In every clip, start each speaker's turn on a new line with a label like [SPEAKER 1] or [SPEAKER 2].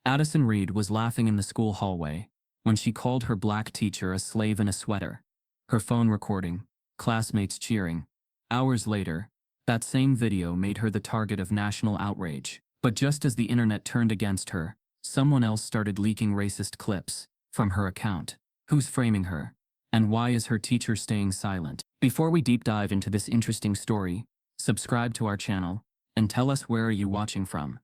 [SPEAKER 1] Addison Reed was laughing in the school hallway when she called her black teacher a slave in a sweater. Her phone recording, classmates cheering. Hours later, that same video made her the target of national outrage. But just as the internet turned against her, someone else started leaking racist clips from her account. Who's framing her? And why is her teacher staying silent? Before we deep dive into this interesting story, subscribe to our channel and tell us where are you watching from.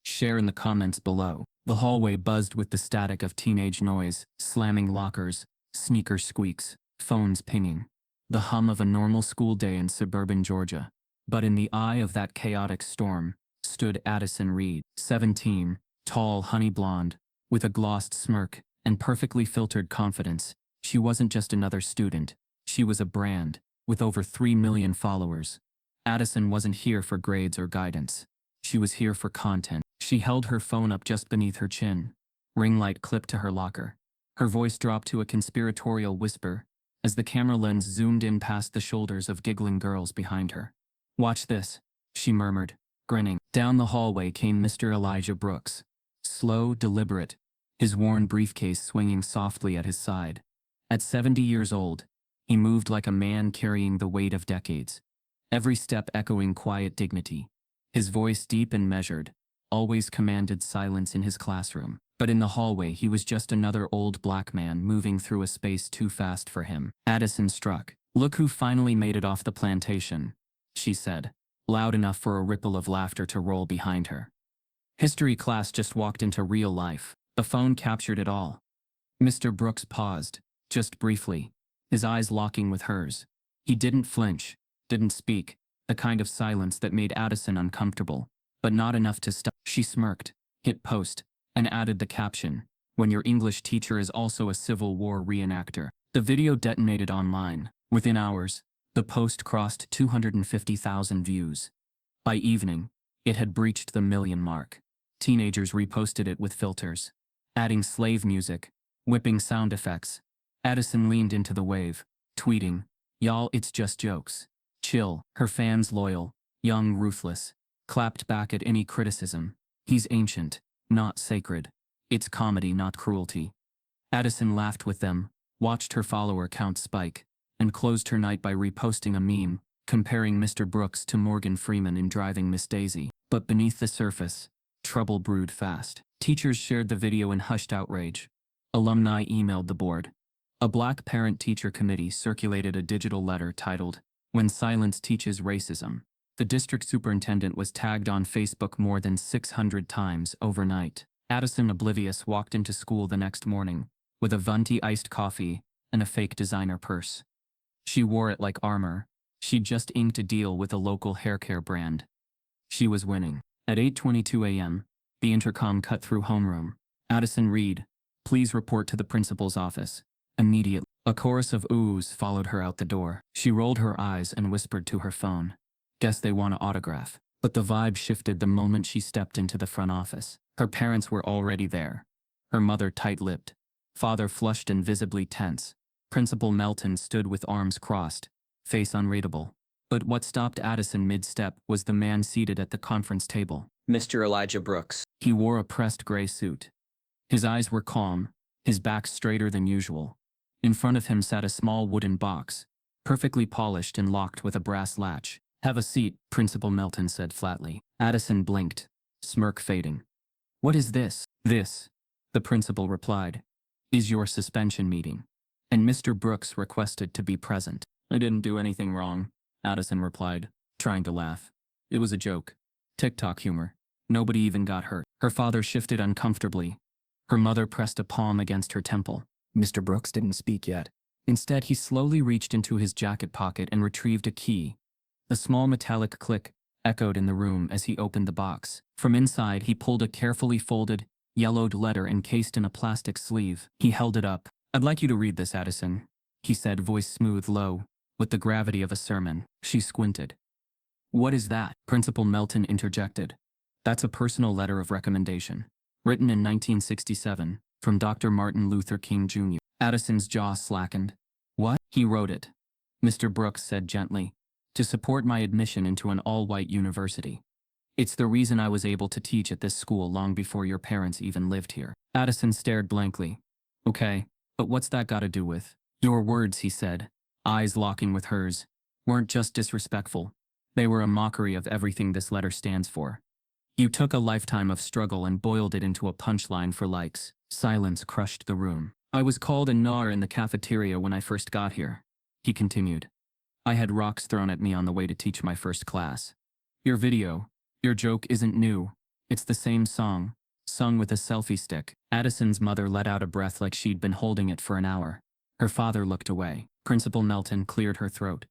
[SPEAKER 1] Share in the comments below. The hallway buzzed with the static of teenage noise, slamming lockers, sneaker squeaks, phones pinging. The hum of a normal school day in suburban Georgia. But in the eye of that chaotic storm, stood Addison Reed, 17, tall, honey blonde, with a glossed smirk and perfectly filtered confidence. She wasn't just another student. She was a brand, with over 3 million followers. Addison wasn't here for grades or guidance. She was here for content. She held her phone up just beneath her chin, ring light clipped to her locker. Her voice dropped to a conspiratorial whisper as the camera lens zoomed in past the shoulders of giggling girls behind her. "Watch this," she murmured, grinning. Down the hallway came Mr. Elijah Brooks, slow, deliberate, his worn briefcase swinging softly at his side. At 70 years old, he moved like a man carrying the weight of decades, every step echoing quiet dignity. His voice deep and measured, always commanded silence in his classroom. But in the hallway he was just another old black man moving through a space too fast for him. Addison struck. "Look who finally made it off the plantation," she said, loud enough for a ripple of laughter to roll behind her. History class just walked into real life. The phone captured it all. Mr. Brooks paused, just briefly, his eyes locking with hers. He didn't flinch, didn't speak, the kind of silence that made Addison uncomfortable, but not enough to stop. She smirked, hit post, and added the caption, "When your English teacher is also a Civil War reenactor." The video detonated online. Within hours, the post crossed 250,000 views. By evening, it had breached the million mark. Teenagers reposted it with filters, adding slave music, whipping sound effects. Addison leaned into the wave, tweeting, "Y'all, it's just jokes. Chill." Her fans, loyal, young, ruthless, clapped back at any criticism. "He's ancient, not sacred. It's comedy, not cruelty." Addison laughed with them, watched her follower count spike, and closed her night by reposting a meme, comparing Mr. Brooks to Morgan Freeman in Driving Miss Daisy. But beneath the surface, trouble brewed fast. Teachers shared the video in hushed outrage. Alumni emailed the board. A black parent-teacher committee circulated a digital letter titled, "When Silence Teaches Racism." The district superintendent was tagged on Facebook more than 600 times overnight. Addison, oblivious, walked into school the next morning, with a venti iced coffee and a fake designer purse. She wore it like armor. She'd just inked a deal with a local haircare brand. She was winning. At 8:22 a.m., the intercom cut through homeroom. "Addison Reed, please report to the principal's office. Immediately." A chorus of oohs followed her out the door. She rolled her eyes and whispered to her phone, "Guess they want an autograph." But the vibe shifted the moment she stepped into the front office. Her parents were already there. Her mother tight-lipped, father flushed and visibly tense. Principal Melton stood with arms crossed, face unreadable. But what stopped Addison mid-step was the man seated at the conference table.
[SPEAKER 2] Mr. Elijah Brooks.
[SPEAKER 1] He wore a pressed gray suit. His eyes were calm, his back straighter than usual. In front of him sat a small wooden box, perfectly polished and locked with a brass latch. "Have a seat," Principal Melton said flatly. Addison blinked, smirk fading. "What is this?" "This," the principal replied, "is your suspension meeting." And Mr. Brooks requested to be present. "I didn't do anything wrong," Addison replied, trying to laugh. It was a joke. TikTok humor. Nobody even got hurt. Her father shifted uncomfortably. Her mother pressed a palm against her temple. Mr. Brooks didn't speak yet. Instead, he slowly reached into his jacket pocket and retrieved a key. The small metallic click echoed in the room as he opened the box. From inside, he pulled a carefully folded, yellowed letter encased in a plastic sleeve. He held it up. "I'd like you to read this, Addison," he said, voice smooth, low, with the gravity of a sermon. She squinted. "What is that?" Principal Melton interjected. "That's a personal letter of recommendation, written in 1967, from Dr. Martin Luther King Jr." Addison's jaw slackened. "What?" "He wrote it," Mr. Brooks said gently, "to support my admission into an all-white university. It's the reason I was able to teach at this school long before your parents even lived here. Addison stared blankly. Okay, but what's that gotta do with? Your words, he said, eyes locking with hers, weren't just disrespectful. They were a mockery of everything this letter stands for. You took a lifetime of struggle and boiled it into a punchline for likes. Silence crushed the room. I was called a gnar in the cafeteria when I first got here, he continued. I had rocks thrown at me on the way to teach my first class. Your video, your joke isn't new. It's the same song, sung with a selfie stick. Addison's mother let out a breath like she'd been holding it for an hour. Her father looked away. Principal Melton cleared her throat.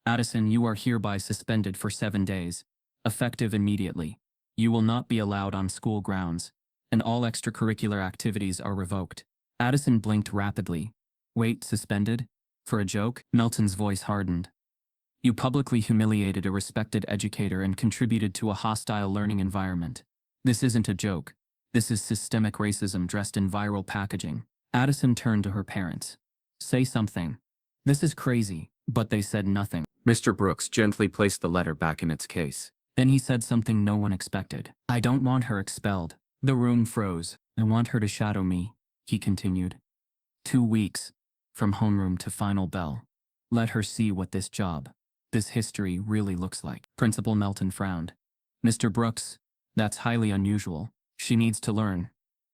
[SPEAKER 1] Addison, you are hereby suspended for 7 days, effective immediately. You will not be allowed on school grounds, and all extracurricular activities are revoked. Addison blinked rapidly. Wait, suspended? For a joke? Melton's voice hardened. You publicly humiliated a respected educator and contributed to a hostile learning environment. This isn't a joke. This is systemic racism dressed in viral packaging. Addison turned to her parents. Say something. This is crazy, but they said nothing. Mr. Brooks gently placed the letter back in its case. Then he said something no one expected. I don't want her expelled. The room froze. I want her to shadow me, he continued. 2 weeks. From homeroom to final bell. Let her see what this job, this history really looks like. Principal Melton frowned. Mr. Brooks, that's highly unusual. She needs to learn,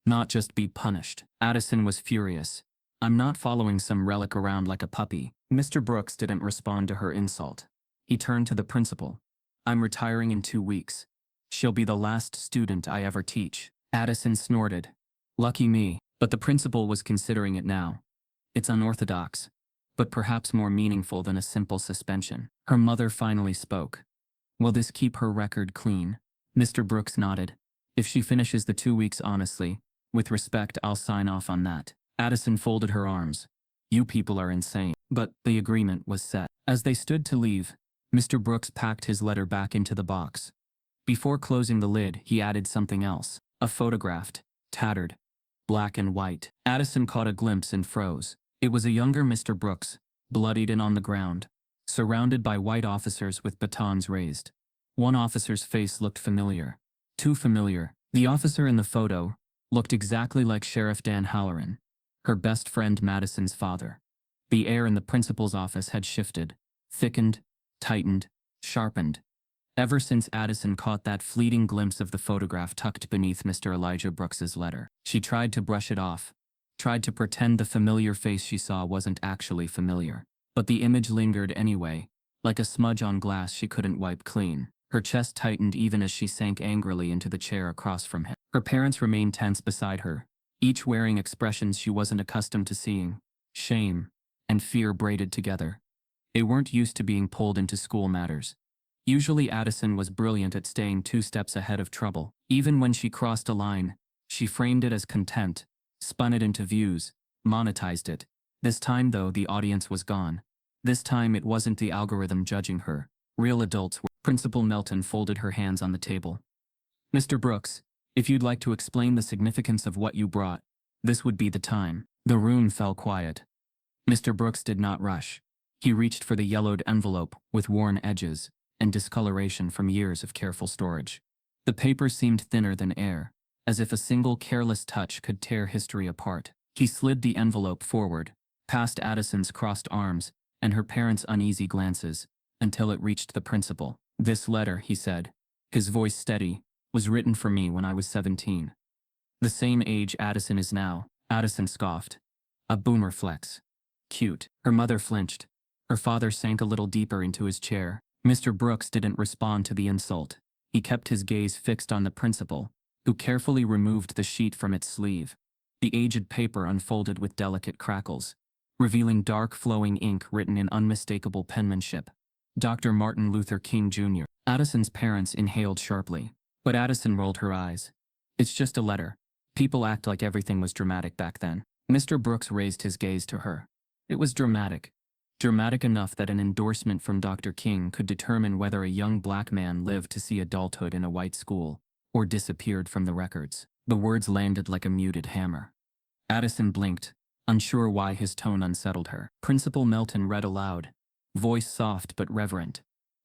[SPEAKER 1] not just be punished. Addison was furious. I'm not following some relic around like a puppy. Mr. Brooks didn't respond to her insult. He turned to the principal. I'm retiring in 2 weeks. She'll be the last student I ever teach. Addison snorted. Lucky me, but the principal was considering it now. It's unorthodox, but perhaps more meaningful than a simple suspension. Her mother finally spoke. Will this keep her record clean? Mr. Brooks nodded. If she finishes the 2 weeks honestly, with respect, I'll sign off on that. Addison folded her arms. You people are insane. But the agreement was set. As they stood to leave, Mr. Brooks packed his letter back into the box. Before closing the lid, he added something else. A photographed, tattered, black and white. Addison caught a glimpse and froze. It was a younger Mr. Brooks, bloodied and on the ground, surrounded by white officers with batons raised. One officer's face looked familiar. Too familiar. The officer in the photo looked exactly like Sheriff Dan Halloran, her best friend Madison's father. The air in the principal's office had shifted, thickened, tightened, sharpened. Ever since Addison caught that fleeting glimpse of the photograph tucked beneath Mr. Elijah Brooks's letter, she tried to brush it off, tried to pretend the familiar face she saw wasn't actually familiar. But the image lingered anyway, like a smudge on glass she couldn't wipe clean. Her chest tightened even as she sank angrily into the chair across from him. Her parents remained tense beside her, each wearing expressions she wasn't accustomed to seeing. Shame and fear braided together. They weren't used to being pulled into school matters. Usually Addison was brilliant at staying 2 steps ahead of trouble. Even when she crossed a line, she framed it as content, spun it into views, monetized it. This time though, the audience was gone. This time it wasn't the algorithm judging her. Real adults were. Principal Melton folded her hands on the table. Mr. Brooks, if you'd like to explain the significance of what you brought, this would be the time. The room fell quiet. Mr. Brooks did not rush. He reached for the yellowed envelope with worn edges and discoloration from years of careful storage. The paper seemed thinner than air, as if a single careless touch could tear history apart. He slid the envelope forward, past Addison's crossed arms and her parents' uneasy glances, until it reached the principal. This letter, he said, his voice steady, was written for me when I was 17. The same age Addison is now. Addison scoffed. A boomer flex. Cute. Her mother flinched. Her father sank a little deeper into his chair. Mr. Brooks didn't respond to the insult. He kept his gaze fixed on the principal, who carefully removed the sheet from its sleeve. The aged paper unfolded with delicate crackles, revealing dark flowing ink written in unmistakable penmanship. Dr. Martin Luther King Jr. Addison's parents inhaled sharply, but Addison rolled her eyes. It's just a letter. People act like everything was dramatic back then. Mr. Brooks raised his gaze to her. It was dramatic. Dramatic enough that an endorsement from Dr. King could determine whether a young black man lived to see adulthood in a white school, or disappeared from the records. The words landed like a muted hammer. Addison blinked, unsure why his tone unsettled her. Principal Melton read aloud, voice soft but reverent.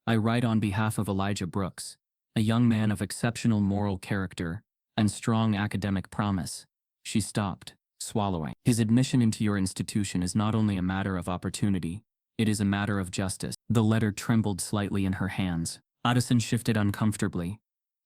[SPEAKER 1] I write on behalf of Elijah Brooks, a young man of exceptional moral character and strong academic promise. She stopped, swallowing. His admission into your institution is not only a matter of opportunity, it is a matter of justice. The letter trembled slightly in her hands. Addison shifted uncomfortably.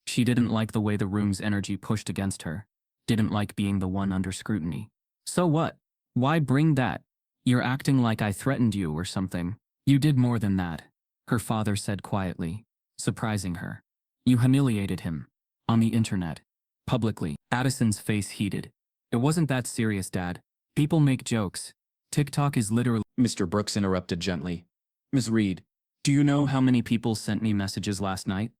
[SPEAKER 1] She didn't like the way the room's energy pushed against her, didn't like being the one under scrutiny. So what? Why bring that? You're acting like I threatened you or something. You did more than that, her father said quietly, surprising her. You humiliated him. On the internet. Publicly. Addison's face heated. It wasn't that serious, Dad. People make jokes. TikTok is literally— Mr. Brooks interrupted gently. Ms. Reed, do you know how many people sent me messages last night?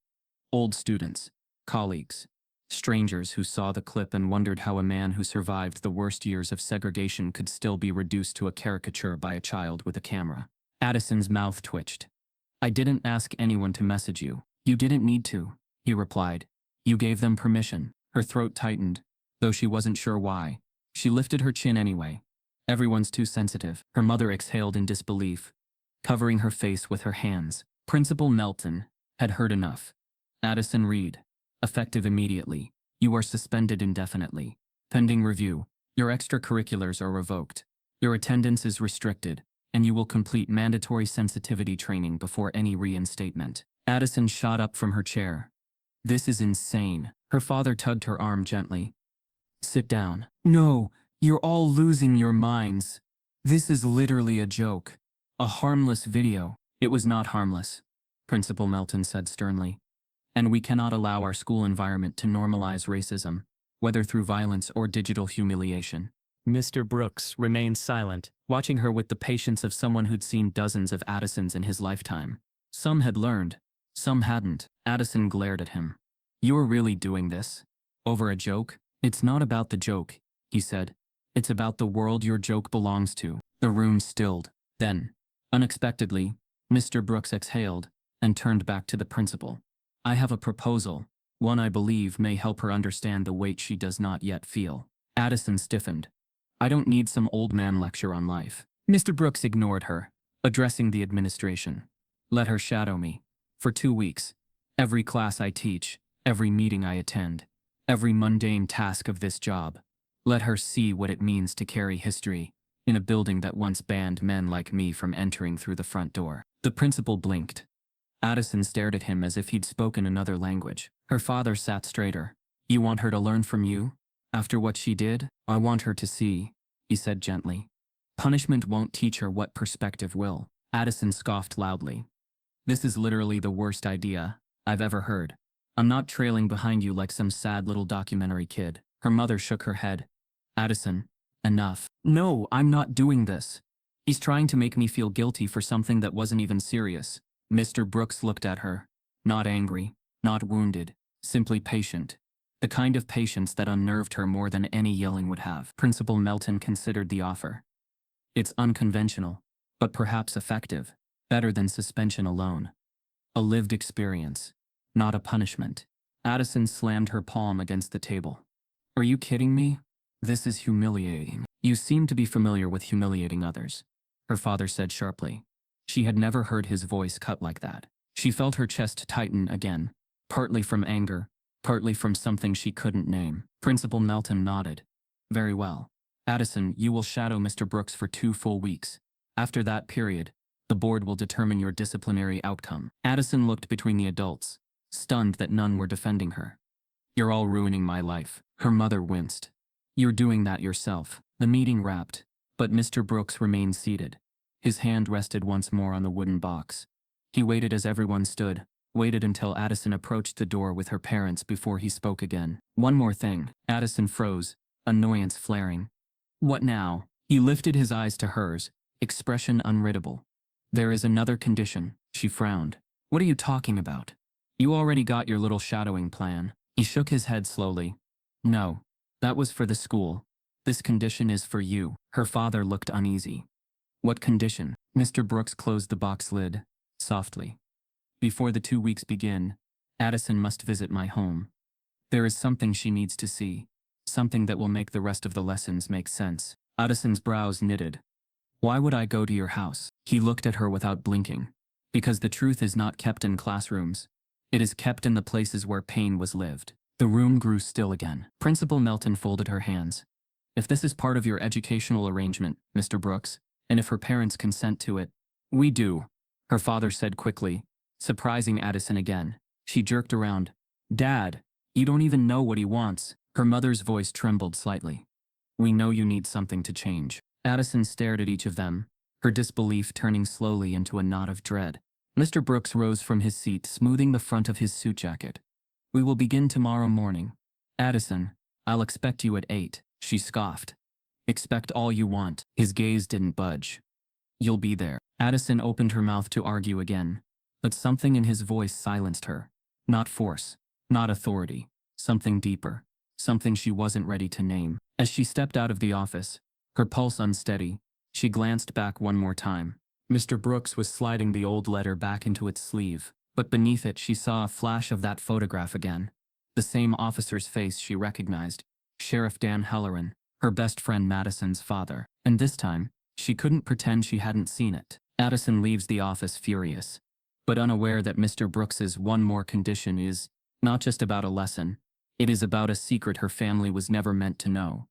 [SPEAKER 1] Old students, colleagues, strangers who saw the clip and wondered how a man who survived the worst years of segregation could still be reduced to a caricature by a child with a camera. Addison's mouth twitched. I didn't ask anyone to message you. You didn't need to, he replied. You gave them permission. Her throat tightened, though she wasn't sure why. She lifted her chin anyway. Everyone's too sensitive. Her mother exhaled in disbelief, covering her face with her hands. Principal Melton had heard enough. Addison Reed, effective immediately. You are suspended indefinitely. Pending review. Your extracurriculars are revoked. Your attendance is restricted, and you will complete mandatory sensitivity training before any reinstatement. Addison shot up from her chair. This is insane. Her father tugged her arm gently. Sit down. No, you're all losing your minds. This is literally a joke. A harmless video. It was not harmless, Principal Melton said sternly. And we cannot allow our school environment to normalize racism, whether through violence or digital humiliation. Mr. Brooks remained silent, watching her with the patience of someone who'd seen dozens of Addisons in his lifetime. Some had learned, some hadn't. Addison glared at him. You're really doing this? Over a joke? It's not about the joke, he said. It's about the world your joke belongs to. The room stilled. Then, unexpectedly, Mr. Brooks exhaled and turned back to the principal. I have a proposal, one I believe may help her understand the weight she does not yet feel. Addison stiffened. I don't need some old man lecture on life. Mr. Brooks ignored her, addressing the administration. Let her shadow me. For 2 weeks. Every class I teach, every meeting I attend, every mundane task of this job. Let her see what it means to carry history in a building that once banned men like me from entering through the front door. The principal blinked. Addison stared at him as if he'd spoken another language. Her father sat straighter. You want her to learn from you? After what she did? I want her to see, he said gently. Punishment won't teach her what perspective will. Addison scoffed loudly. This is literally the worst idea I've ever heard. I'm not trailing behind you like some sad little documentary kid. Her mother shook her head. Addison, enough. No, I'm not doing this. He's trying to make me feel guilty for something that wasn't even serious. Mr. Brooks looked at her. Not angry, not wounded, simply patient. The kind of patience that unnerved her more than any yelling would have. Principal Melton considered the offer. It's unconventional, but perhaps effective. Better than suspension alone. A lived experience, not a punishment. Addison slammed her palm against the table. Are you kidding me? This is humiliating. You seem to be familiar with humiliating others, her father said sharply. She had never heard his voice cut like that. She felt her chest tighten again, partly from anger, partly from something she couldn't name. Principal Melton nodded. Very well. Addison, you will shadow Mr. Brooks for 2 full weeks. After that period, the board will determine your disciplinary outcome. Addison looked between the adults, stunned that none were defending her. You're all ruining my life. Her mother winced. You're doing that yourself. The meeting wrapped, but Mr. Brooks remained seated. His hand rested once more on the wooden box. He waited as everyone stood, waited until Addison approached the door with her parents before he spoke again. One more thing. Addison froze, annoyance flaring. What now? He lifted his eyes to hers, expression unreadable. There is another condition, she frowned. What are you talking about? You already got your little shadowing plan. He shook his head slowly. No, that was for the school. This condition is for you. Her father looked uneasy. What condition? Mr. Brooks closed the box lid, softly. Before the 2 weeks begin, Addison must visit my home. There is something she needs to see, something that will make the rest of the lessons make sense. Addison's brows knitted. Why would I go to your house? He looked at her without blinking. Because the truth is not kept in classrooms. It is kept in the places where pain was lived. The room grew still again. Principal Melton folded her hands. If this is part of your educational arrangement, Mr. Brooks, and if her parents consent to it, we do, her father said quickly, surprising Addison again. She jerked around. Dad, you don't even know what he wants. Her mother's voice trembled slightly. We know you need something to change. Addison stared at each of them, her disbelief turning slowly into a knot of dread. Mr. Brooks rose from his seat, smoothing the front of his suit jacket. We will begin tomorrow morning. Addison, I'll expect you at 8, she scoffed. Expect all you want. His gaze didn't budge. You'll be there. Addison opened her mouth to argue again, but something in his voice silenced her. Not force, not authority, something deeper, something she wasn't ready to name. As she stepped out of the office, her pulse unsteady, she glanced back one more time. Mr. Brooks was sliding the old letter back into its sleeve, but beneath it she saw a flash of that photograph again. The same officer's face she recognized, Sheriff Dan Halloran, her best friend Madison's father. And this time, she couldn't pretend she hadn't seen it. Addison leaves the office furious, but unaware that Mr. Brooks's one more condition is not just about a lesson, it is about a secret her family was never meant to know.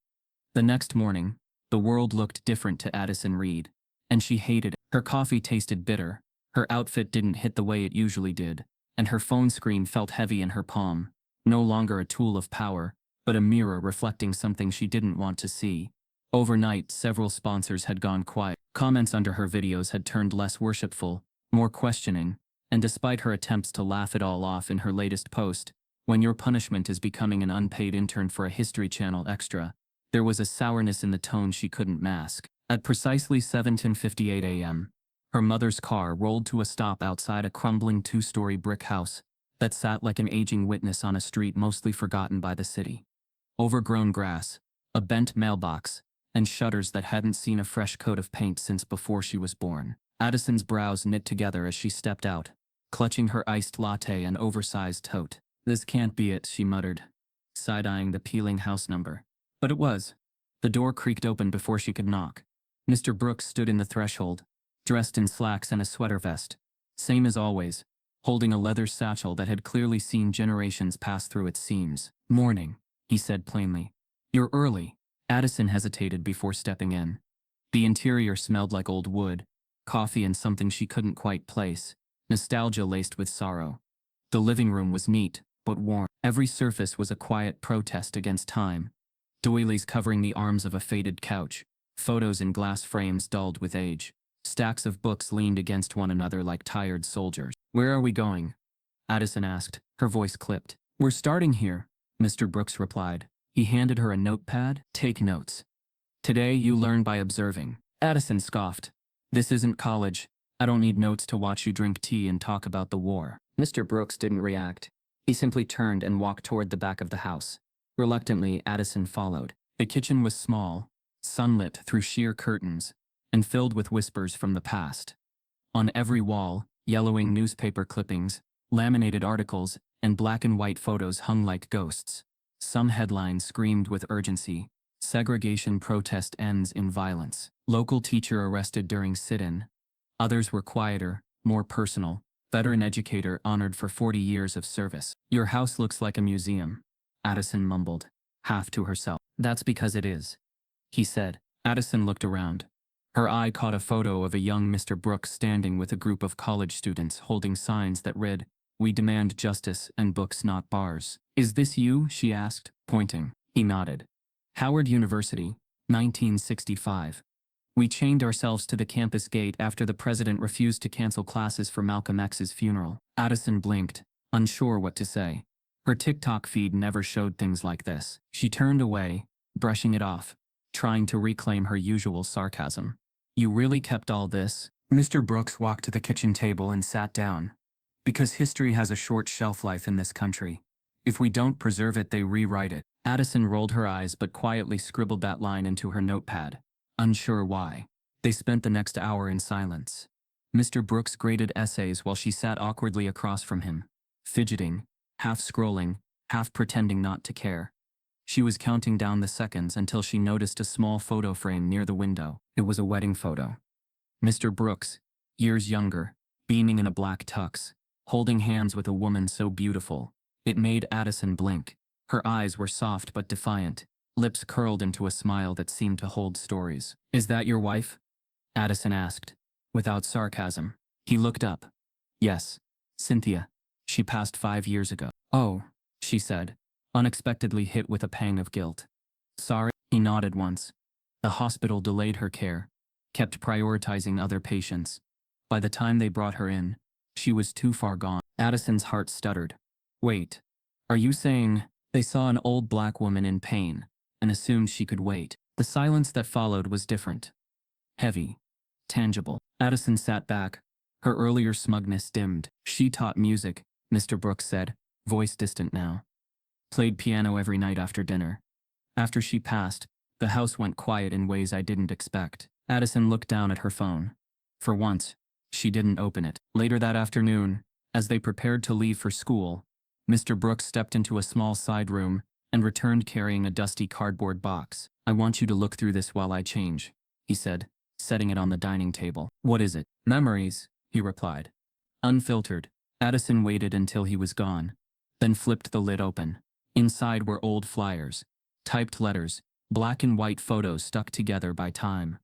[SPEAKER 1] The next morning, the world looked different to Addison Reed, and she hated it. Her coffee tasted bitter, her outfit didn't hit the way it usually did, and her phone screen felt heavy in her palm, no longer a tool of power, but a mirror reflecting something she didn't want to see. Overnight, several sponsors had gone quiet. Comments under her videos had turned less worshipful, more questioning, and despite her attempts to laugh it all off in her latest post, when your punishment is becoming an unpaid intern for a History Channel extra, there was a sourness in the tone she couldn't mask. At precisely 7:58 a.m., her mother's car rolled to a stop outside a crumbling 2-story brick house that sat like an aging witness on a street mostly forgotten by the city. Overgrown grass, a bent mailbox, and shutters that hadn't seen a fresh coat of paint since before she was born. Addison's brows knit together as she stepped out, clutching her iced latte and oversized tote. This can't be it, she muttered, side-eyeing the peeling house number. But it was. The door creaked open before she could knock. Mr. Brooks stood in the threshold, dressed in slacks and a sweater vest, same as always, holding a leather satchel that had clearly seen generations pass through its seams. Morning, he said plainly. You're early. Addison hesitated before stepping in. The interior smelled like old wood, coffee and something she couldn't quite place, nostalgia laced with sorrow. The living room was neat, but warm. Every surface was a quiet protest against time. Doilies covering the arms of a faded couch, photos in glass frames dulled with age. Stacks of books leaned against one another like tired soldiers. Where are we going? Addison asked, her voice clipped. We're starting here, Mr. Brooks replied. He handed her a notepad. Take notes. Today you learn by observing. Addison scoffed. This isn't college. I don't need notes to watch you drink tea and talk about the war. Mr. Brooks didn't react. He simply turned and walked toward the back of the house. Reluctantly, Addison followed. The kitchen was small, sunlit through sheer curtains, and filled with whispers from the past. On every wall, yellowing newspaper clippings, laminated articles, and black and white photos hung like ghosts. Some headlines screamed with urgency. Segregation protest ends in violence. Local teacher arrested during sit-in. Others were quieter, more personal. Veteran educator honored for 40 years of service. Your house looks like a museum, Addison mumbled, half to herself. That's because it is, he said. Addison looked around. Her eye caught a photo of a young Mr. Brooks standing with a group of college students holding signs that read, "We demand justice and books not bars." Is this you? She asked, pointing. He nodded. Howard University, 1965. We chained ourselves to the campus gate after the president refused to cancel classes for Malcolm X's funeral. Addison blinked, unsure what to say. Her TikTok feed never showed things like this. She turned away, brushing it off, trying to reclaim her usual sarcasm. You really kept all this? Mr. Brooks walked to the kitchen table and sat down. Because history has a short shelf life in this country. If we don't preserve it, they rewrite it. Addison rolled her eyes but quietly scribbled that line into her notepad, unsure why. They spent the next hour in silence. Mr. Brooks graded essays while she sat awkwardly across from him, fidgeting, half scrolling, half pretending not to care. She was counting down the seconds until she noticed a small photo frame near the window. It was a wedding photo. Mr. Brooks, years younger, beaming in a black tux, holding hands with a woman so beautiful. It made Addison blink. Her eyes were soft but defiant, lips curled into a smile that seemed to hold stories. "Is that your wife?" Addison asked, without sarcasm. He looked up. "Yes, Cynthia. She passed 5 years ago." "Oh," she said, unexpectedly hit with a pang of guilt. "Sorry." He nodded once. The hospital delayed her care, kept prioritizing other patients. By the time they brought her in, she was too far gone. Addison's heart stuttered. "Wait. Are you saying—" They saw an old black woman in pain and assumed she could wait. The silence that followed was different. Heavy. Tangible. Addison sat back. Her earlier smugness dimmed. "She taught music," Mr. Brooks said, voice distant now. "Played piano every night after dinner. After she passed, the house went quiet in ways I didn't expect." Addison looked down at her phone. For once, she didn't open it. Later that afternoon, as they prepared to leave for school, Mr. Brooks stepped into a small side room and returned carrying a dusty cardboard box. "I want you to look through this while I change," he said, setting it on the dining table. "What is it?" "Memories," he replied. Unfiltered. Addison waited until he was gone, then flipped the lid open. Inside were old flyers, typed letters, black and white photos stuck together by time.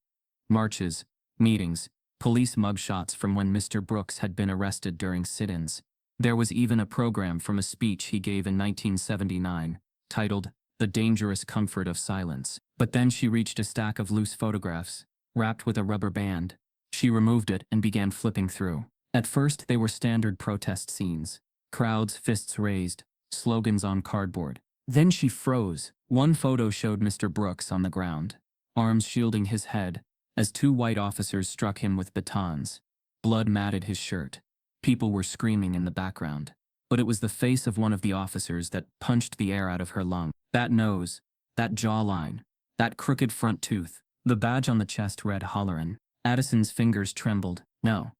[SPEAKER 1] Marches, meetings, police mugshots from when Mr. Brooks had been arrested during sit-ins. There was even a program from a speech he gave in 1979, titled, "The Dangerous Comfort of Silence." But then she reached a stack of loose photographs, wrapped with a rubber band. She removed it and began flipping through. At first they were standard protest scenes. Crowds, fists raised, slogans on cardboard. Then she froze. One photo showed Mr. Brooks on the ground, arms shielding his head, as 2 white officers struck him with batons. Blood matted his shirt. People were screaming in the background. But it was the face of one of the officers that punched the air out of her lung. That nose, that jawline, that crooked front tooth. The badge on the chest read Holleran. Addison's fingers trembled. "No,"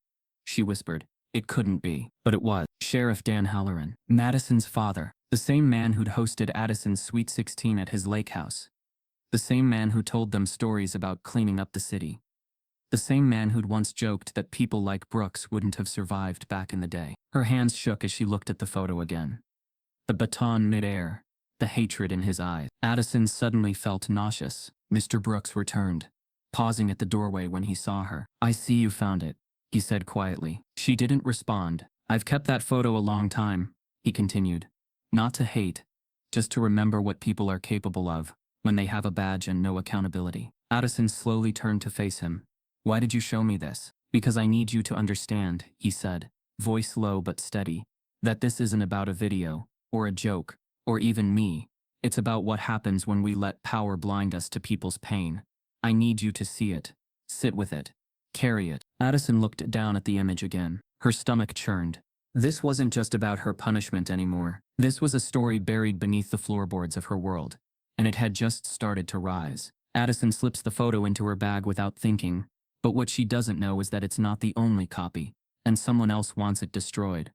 [SPEAKER 1] she whispered. "It couldn't be." But it was. Sheriff Dan Halloran, Madison's father. The same man who'd hosted Addison's Sweet 16 at his lake house. The same man who told them stories about cleaning up the city. The same man who'd once joked that people like Brooks wouldn't have survived back in the day. Her hands shook as she looked at the photo again. The baton mid-air, the hatred in his eyes. Addison suddenly felt nauseous. Mr. Brooks returned, pausing at the doorway when he saw her. "I see you found it," he said quietly. She didn't respond. "I've kept that photo a long time," he continued. "Not to hate, just to remember what people are capable of when they have a badge and no accountability." Addison slowly turned to face him. "Why did you show me this?" "Because I need you to understand," he said, voice low but steady, "that this isn't about a video, or a joke, or even me. It's about what happens when we let power blind us to people's pain. I need you to see it, sit with it, carry it." Addison looked down at the image again. Her stomach churned. This wasn't just about her punishment anymore. This was a story buried beneath the floorboards of her world, and it had just started to rise. Addison slips the photo into her bag without thinking. But what she doesn't know is that it's not the only copy, and someone else wants it destroyed.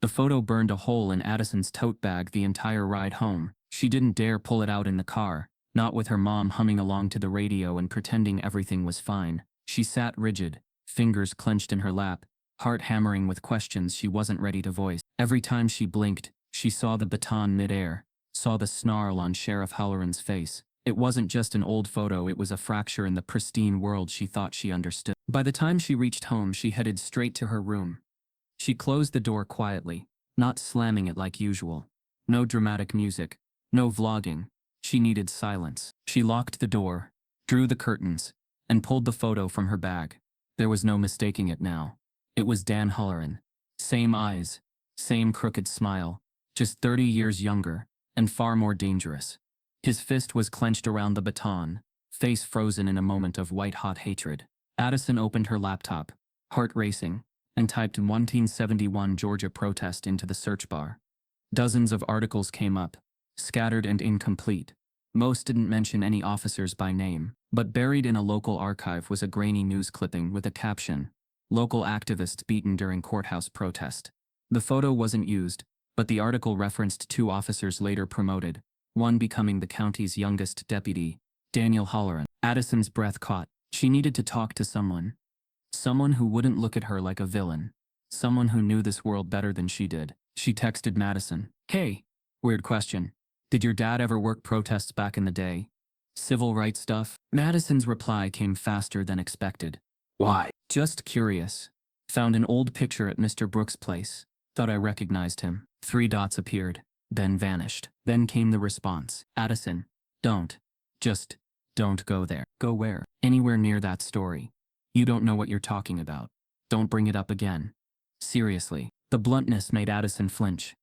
[SPEAKER 1] The photo burned a hole in Addison's tote bag the entire ride home. She didn't dare pull it out in the car, not with her mom humming along to the radio and pretending everything was fine. She sat rigid, fingers clenched in her lap, heart hammering with questions she wasn't ready to voice. Every time she blinked, she saw the baton mid-air, saw the snarl on Sheriff Halloran's face. It wasn't just an old photo, it was a fracture in the pristine world she thought she understood. By the time she reached home, she headed straight to her room. She closed the door quietly, not slamming it like usual. No dramatic music, no vlogging. She needed silence. She locked the door, drew the curtains, and pulled the photo from her bag. There was no mistaking it now. It was Dan Halloran. Same eyes, same crooked smile, just 30 years younger, and far more dangerous. His fist was clenched around the baton, face frozen in a moment of white-hot hatred. Addison opened her laptop, heart racing, and typed 1971 Georgia protest into the search bar. Dozens of articles came up, scattered and incomplete. Most didn't mention any officers by name, but buried in a local archive was a grainy news clipping with a caption, "Local activists beaten during courthouse protest." The photo wasn't used, but the article referenced 2 officers later promoted, one becoming the county's youngest deputy, Daniel Halloran. Addison's breath caught. She needed to talk to someone. Someone who wouldn't look at her like a villain. Someone who knew this world better than she did. She texted Madison. Hey, weird question. Did your dad ever work protests back in the day? Civil rights stuff? Madison's reply came faster than expected. Why? Just curious. Found an old picture at Mr. Brooks' place. Thought I recognized him. 3 dots appeared, then vanished. Then came the response. Addison, don't. Just don't go there. Go where? Anywhere near that story. You don't know what you're talking about. Don't bring it up again. Seriously. The bluntness made Addison flinch.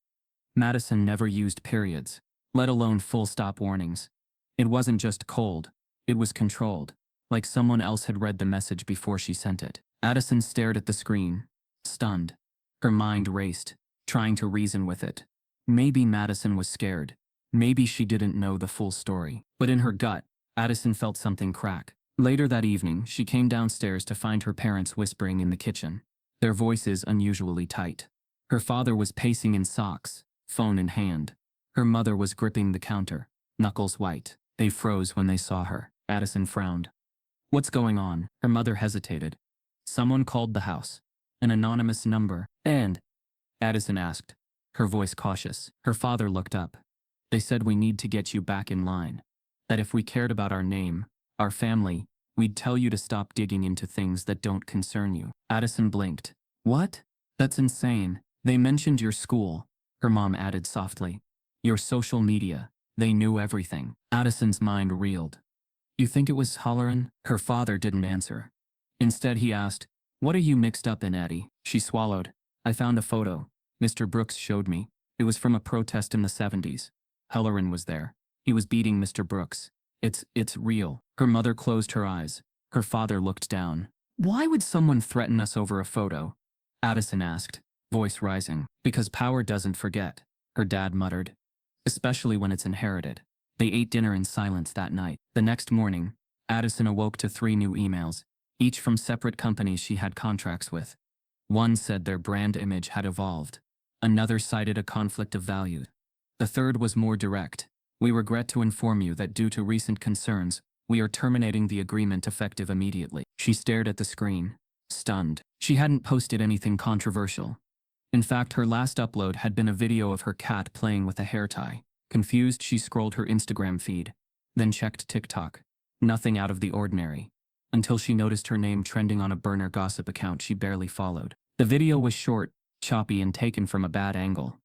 [SPEAKER 1] Madison never used periods, let alone full stop warnings. It wasn't just cold, it was controlled, like someone else had read the message before she sent it. Addison stared at the screen, stunned. Her mind raced, trying to reason with it. Maybe Madison was scared. Maybe she didn't know the full story. But in her gut, Addison felt something crack. Later that evening, she came downstairs to find her parents whispering in the kitchen, their voices unusually tight. Her father was pacing in socks, phone in hand. Her mother was gripping the counter, knuckles white. They froze when they saw her. Addison frowned. What's going on? Her mother hesitated. Someone called the house. An anonymous number. And? Addison asked, her voice cautious. Her father looked up. They said we need to get you back in line. That if we cared about our name, our family, we'd tell you to stop digging into things that don't concern you. Addison blinked. What? That's insane. They mentioned your school, her mom added softly. Your social media. They knew everything. Addison's mind reeled. You think it was Halloran? Her father didn't answer. Instead he asked, what are you mixed up in, Addie? She swallowed. I found a photo. Mr. Brooks showed me. It was from a protest in the 70s. Halloran was there. He was beating Mr. Brooks. It's real. Her mother closed her eyes. Her father looked down. Why would someone threaten us over a photo? Addison asked, voice rising. Because power doesn't forget, her dad muttered. Especially when it's inherited. They ate dinner in silence that night. The next morning, Addison awoke to 3 new emails, each from separate companies she had contracts with. One said their brand image had evolved. Another cited a conflict of values. The third was more direct. We regret to inform you that due to recent concerns, we are terminating the agreement effective immediately. She stared at the screen, stunned. She hadn't posted anything controversial. In fact, her last upload had been a video of her cat playing with a hair tie. Confused, she scrolled her Instagram feed, then checked TikTok. Nothing out of the ordinary. Until she noticed her name trending on a burner gossip account she barely followed. The video was short, choppy, and taken from a bad angle.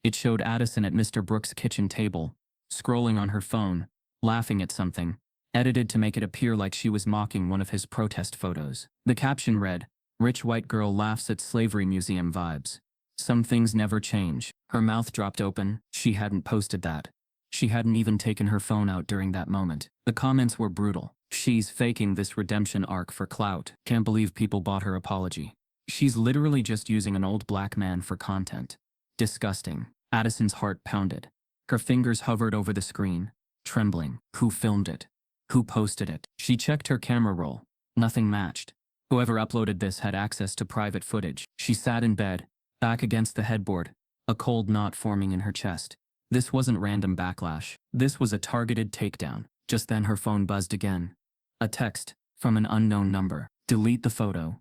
[SPEAKER 1] It showed Addison at Mr. Brooks' kitchen table, scrolling on her phone, laughing at something, edited to make it appear like she was mocking one of his protest photos. The caption read, "Rich white girl laughs at slavery museum vibes. Some things never change." Her mouth dropped open. She hadn't posted that. She hadn't even taken her phone out during that moment. The comments were brutal. She's faking this redemption arc for clout. Can't believe people bought her apology. She's literally just using an old black man for content. Disgusting. Addison's heart pounded. Her fingers hovered over the screen, trembling. Who filmed it? Who posted it? She checked her camera roll. Nothing matched. Whoever uploaded this had access to private footage. She sat in bed, back against the headboard, a cold knot forming in her chest. This wasn't random backlash. This was a targeted takedown. Just then her phone buzzed again. A text from an unknown number. Delete the photo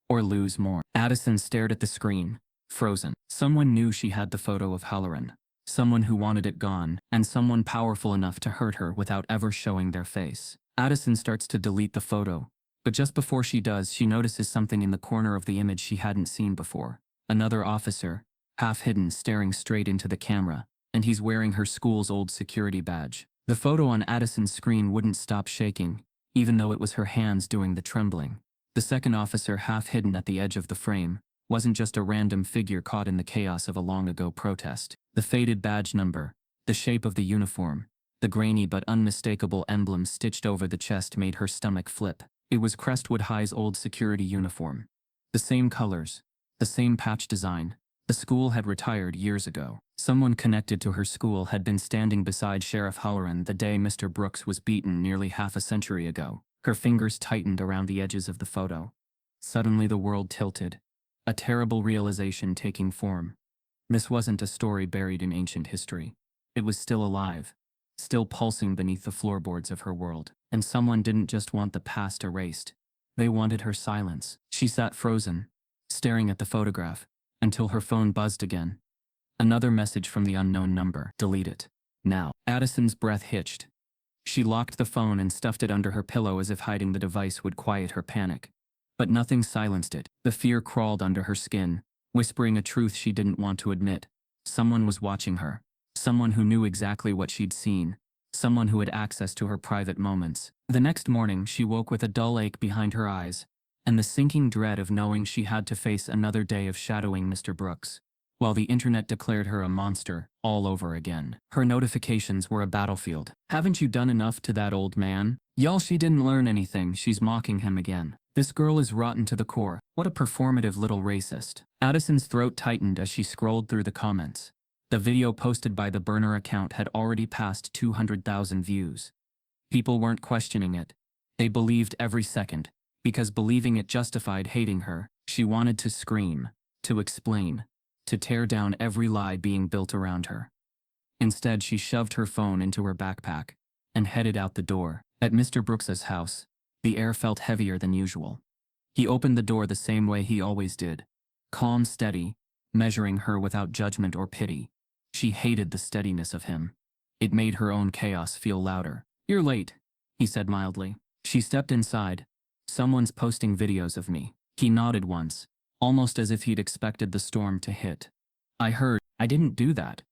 [SPEAKER 1] or lose more. Addison stared at the screen, frozen. Someone knew she had the photo of Halloran. Someone who wanted it gone, and someone powerful enough to hurt her without ever showing their face. Addison starts to delete the photo, but just before she does, she notices something in the corner of the image she hadn't seen before. Another officer, half hidden, staring straight into the camera, and he's wearing her school's old security badge. The photo on Addison's screen wouldn't stop shaking, even though it was her hands doing the trembling. The second officer, half hidden at the edge of the frame, wasn't just a random figure caught in the chaos of a long-ago protest. The faded badge number, the shape of the uniform, the grainy but unmistakable emblem stitched over the chest made her stomach flip. It was Crestwood High's old security uniform. The same colors, the same patch design. The school had retired years ago. Someone connected to her school had been standing beside Sheriff Halloran the day Mr. Brooks was beaten nearly half a century ago. Her fingers tightened around the edges of the photo. Suddenly the world tilted, a terrible realization taking form. This wasn't a story buried in ancient history. It was still alive, still pulsing beneath the floorboards of her world. And someone didn't just want the past erased. They wanted her silence. She sat frozen, staring at the photograph, until her phone buzzed again. Another message from the unknown number. Delete it. Now. Addison's breath hitched. She locked the phone and stuffed it under her pillow as if hiding the device would quiet her panic. But nothing silenced it. The fear crawled under her skin, whispering a truth she didn't want to admit. Someone was watching her. Someone who knew exactly what she'd seen. Someone who had access to her private moments. The next morning, she woke with a dull ache behind her eyes, and the sinking dread of knowing she had to face another day of shadowing Mr. Brooks, while the internet declared her a monster all over again. Her notifications were a battlefield. Haven't you done enough to that old man? Y'all, she didn't learn anything. She's mocking him again. This girl is rotten to the core. What a performative little racist. Addison's throat tightened as she scrolled through the comments. The video posted by the burner account had already passed 200,000 views. People weren't questioning it. They believed every second, because believing it justified hating her. She wanted to scream, to explain, to tear down every lie being built around her. Instead, she shoved her phone into her backpack and headed out the door. At Mr. Brooks's house, the air felt heavier than usual. He opened the door the same way he always did, calm, steady, measuring her without judgment or pity. She hated the steadiness of him. It made her own chaos feel louder. "You're late," he said mildly. She stepped inside. "Someone's posting videos of me." He nodded once, almost as if he'd expected the storm to hit. "I heard." "I didn't do that,"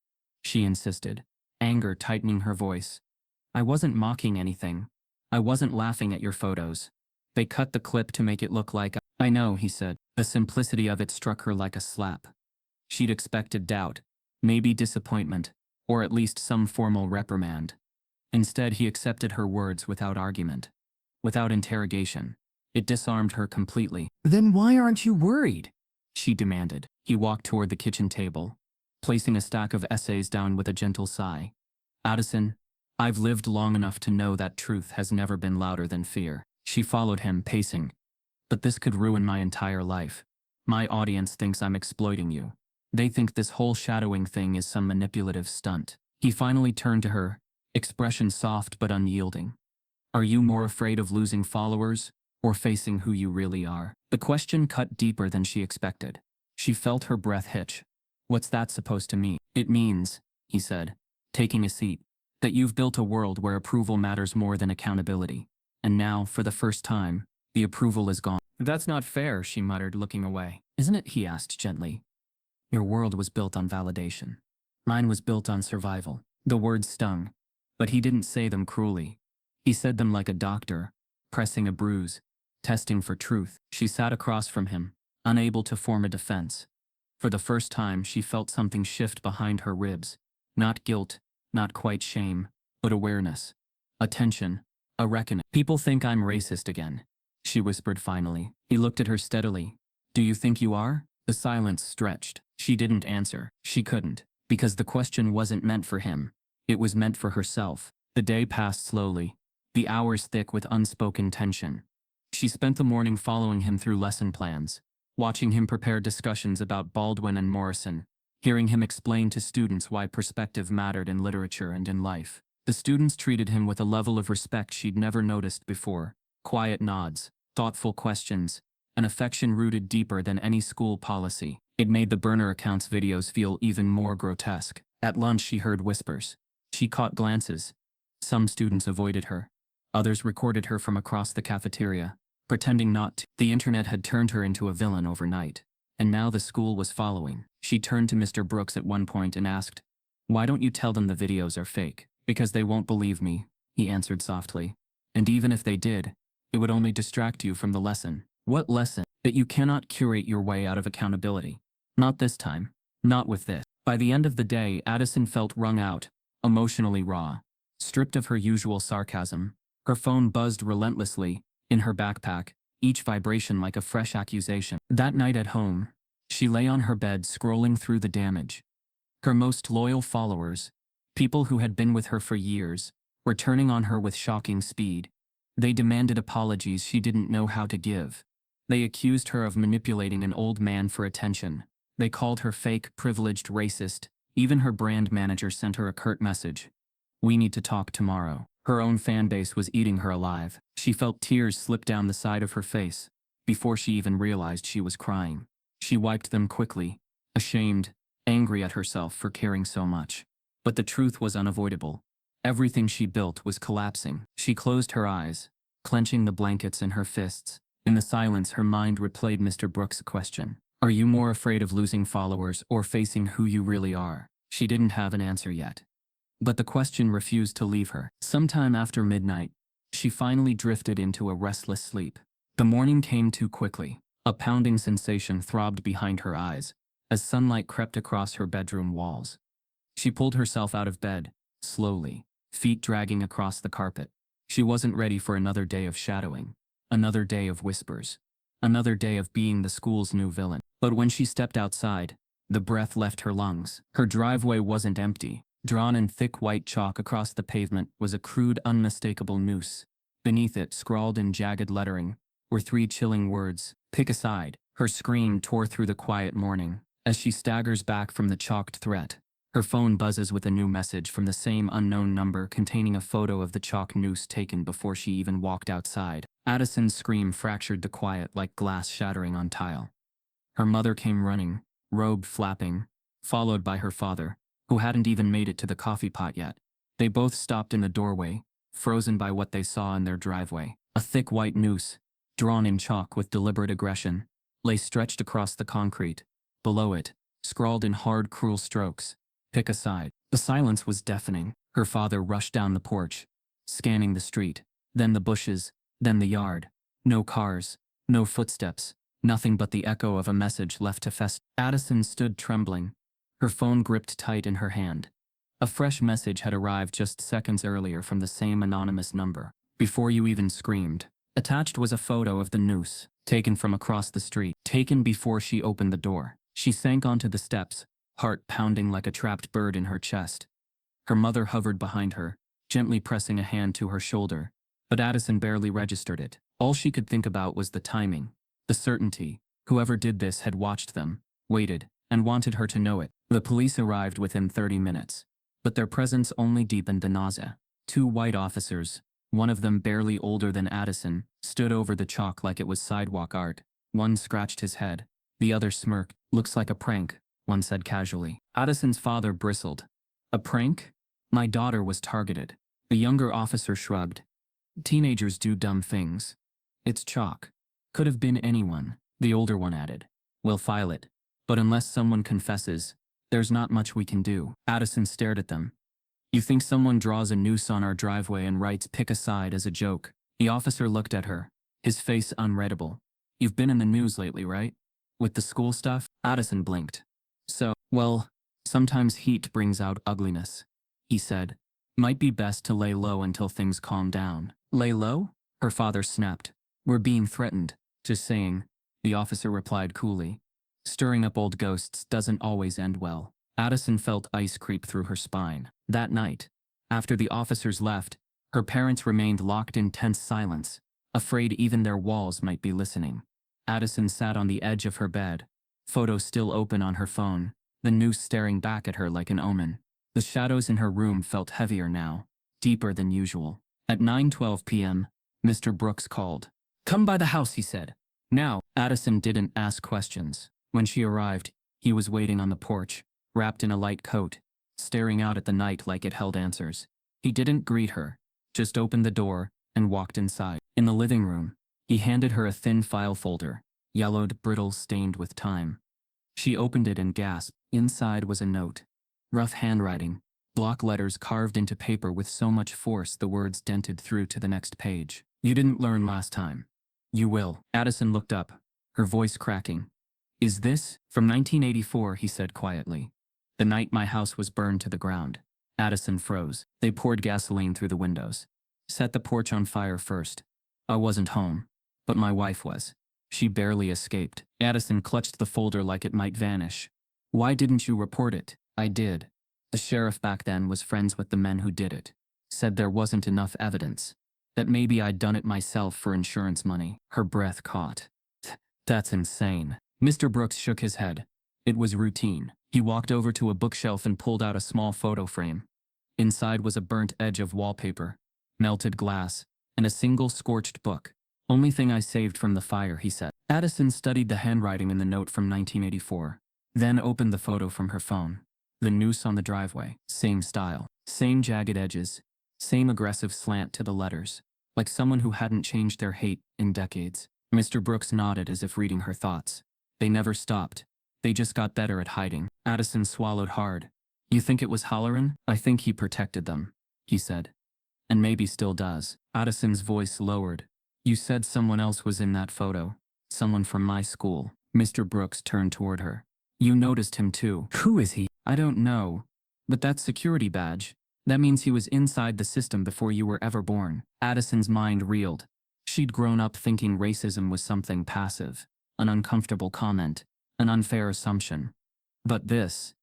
[SPEAKER 1] she insisted, anger tightening her voice. "I wasn't mocking anything. I wasn't laughing at your photos. They cut the clip to make it look like I know," he said. The simplicity of it struck her like a slap. She'd expected doubt, maybe disappointment, or at least some formal reprimand. Instead, he accepted her words without argument, without interrogation. It disarmed her completely. "Then why aren't you worried?" she demanded. He walked toward the kitchen table, placing a stack of essays down with a gentle sigh. "Addison, I've lived long enough to know that truth has never been louder than fear." She followed him, pacing. "But this could ruin my entire life. My audience thinks I'm exploiting you. They think this whole shadowing thing is some manipulative stunt." He finally turned to her, expression soft but unyielding. "Are you more afraid of losing followers, or facing who you really are?" The question cut deeper than she expected. She felt her breath hitch. "What's that supposed to mean?" "It means," he said, taking a seat, "that you've built a world where approval matters more than accountability. And now, for the first time, the approval is gone." "That's not fair," she muttered, looking away. "Isn't it?" he asked gently. "Your world was built on validation. Mine was built on survival." The words stung, but he didn't say them cruelly. He said them like a doctor, pressing a bruise, testing for truth. She sat across from him, unable to form a defense. For the first time, she felt something shift behind her ribs. Not guilt, not quite shame, but awareness. A tension, a reckoning. "People think I'm racist again," she whispered finally. He looked at her steadily. "Do you think you are?" The silence stretched. She didn't answer. She couldn't, because the question wasn't meant for him. It was meant for herself. The day passed slowly, the hours thick with unspoken tension. She spent the morning following him through lesson plans, watching him prepare discussions about Baldwin and Morrison, hearing him explain to students why perspective mattered in literature and in life. The students treated him with a level of respect she'd never noticed before. Quiet nods, thoughtful questions, an affection rooted deeper than any school policy. It made the burner account's videos feel even more grotesque. At lunch, she heard whispers. She caught glances. Some students avoided her. Others recorded her from across the cafeteria, pretending not to. The internet had turned her into a villain overnight, and now the school was following. She turned to Mr. Brooks at one point and asked, "Why don't you tell them the videos are fake?" "Because they won't believe me," he answered softly. "And even if they did, it would only distract you from the lesson." "What lesson?" "That you cannot curate your way out of accountability. Not this time. Not with this." By the end of the day, Addison felt wrung out, emotionally raw. Stripped of her usual sarcasm, her phone buzzed relentlessly, in her backpack, each vibration like a fresh accusation. That night at home, she lay on her bed scrolling through the damage. Her most loyal followers, people who had been with her for years, were turning on her with shocking speed. They demanded apologies she didn't know how to give. They accused her of manipulating an old man for attention. They called her fake, privileged, racist. Even her brand manager sent her a curt message. "We need to talk tomorrow." Her own fan base was eating her alive. She felt tears slip down the side of her face, before she even realized she was crying. She wiped them quickly, ashamed, angry at herself for caring so much. But the truth was unavoidable. Everything she built was collapsing. She closed her eyes, clenching the blankets in her fists. In the silence, her mind replayed Mr. Brooks' question. Are you more afraid of losing followers or facing who you really are? She didn't have an answer yet. But the question refused to leave her. Sometime after midnight, she finally drifted into a restless sleep. The morning came too quickly. A pounding sensation throbbed behind her eyes as sunlight crept across her bedroom walls. She pulled herself out of bed, slowly, feet dragging across the carpet. She wasn't ready for another day of shadowing, another day of whispers, another day of being the school's new villain. But when she stepped outside, the breath left her lungs. Her driveway wasn't empty. Drawn in thick white chalk across the pavement was a crude, unmistakable noose. Beneath it, scrawled in jagged lettering, were 3 chilling words: pick a side. Her scream tore through the quiet morning. As she staggers back from the chalked threat, her phone buzzes with a new message from the same unknown number containing a photo of the chalk noose taken before she even walked outside. Addison's scream fractured the quiet like glass shattering on tile. Her mother came running, robe flapping, followed by her father, who hadn't even made it to the coffee pot yet. They both stopped in the doorway, frozen by what they saw in their driveway. A thick white noose, drawn in chalk with deliberate aggression, lay stretched across the concrete. Below it, scrawled in hard, cruel strokes, pick a side. The silence was deafening. Her father rushed down the porch, scanning the street, then the bushes, then the yard. No cars, no footsteps, nothing but the echo of a message left to fester. Addison stood trembling, her phone gripped tight in her hand. A fresh message had arrived just seconds earlier from the same anonymous number. Before you even screamed. Attached was a photo of the noose, taken from across the street, taken before she opened the door. She sank onto the steps, heart pounding like a trapped bird in her chest. Her mother hovered behind her, gently pressing a hand to her shoulder, but Addison barely registered it. All she could think about was the timing, the certainty. Whoever did this had watched them, waited, and wanted her to know it. The police arrived within 30 minutes, but their presence only deepened the nausea. 2 white officers, one of them barely older than Addison, stood over the chalk like it was sidewalk art. One scratched his head, the other smirked. Looks like a prank, one said casually. Addison's father bristled. A prank? My daughter was targeted. The younger officer shrugged. Teenagers do dumb things. It's chalk. Could have been anyone, the older one added. We'll file it. But unless someone confesses, there's not much we can do. Addison stared at them. You think someone draws a noose on our driveway and writes pick a side as a joke? The officer looked at her, his face unreadable. You've been in the news lately, right? With the school stuff? Addison blinked. So, well, sometimes heat brings out ugliness, he said. Might be best to lay low until things calm down. Lay low? Her father snapped. We're being threatened. Just saying, the officer replied coolly. Stirring up old ghosts doesn't always end well. Addison felt ice creep through her spine. That night, after the officers left, her parents remained locked in tense silence, afraid even their walls might be listening. Addison sat on the edge of her bed, photo still open on her phone, the noose staring back at her like an omen. The shadows in her room felt heavier now, deeper than usual. At 9:12 p.m., Mr. Brooks called. Come by the house, he said. Now, Addison didn't ask questions. When she arrived, he was waiting on the porch, wrapped in a light coat, staring out at the night like it held answers. He didn't greet her, just opened the door and walked inside. In the living room, he handed her a thin file folder, yellowed, brittle, stained with time. She opened it and gasped. Inside was a note. Rough handwriting, block letters carved into paper with so much force the words dented through to the next page. You didn't learn last time. You will. Addison looked up, her voice cracking. Is this? From 1984, he said quietly. The night my house was burned to the ground. Addison froze. They poured gasoline through the windows. Set the porch on fire first. I wasn't home, but my wife was. She barely escaped. Addison clutched the folder like it might vanish. Why didn't you report it? I did. The sheriff back then was friends with the men who did it. Said there wasn't enough evidence. That maybe I'd done it myself for insurance money. Her breath caught. That's insane. Mr. Brooks shook his head. It was routine. He walked over to a bookshelf and pulled out a small photo frame. Inside was a burnt edge of wallpaper, melted glass, and a single scorched book. Only thing I saved from the fire, he said. Addison studied the handwriting in the note from 1984, then opened the photo from her phone. The noose on the driveway, same style, same jagged edges, same aggressive slant to the letters, like someone who hadn't changed their hate in decades. Mr. Brooks nodded as if reading her thoughts. They never stopped. They just got better at hiding. Addison swallowed hard. You think it was Halloran? I think he protected them, he said. And maybe still does. Addison's voice lowered. You said someone else was in that photo. Someone from my school. Mr. Brooks turned toward her. You noticed him too. Who is he? I don't know. But that security badge. That means he was inside the system before you were ever born. Addison's mind reeled. She'd grown up thinking racism was something passive, an uncomfortable comment, an unfair assumption. But this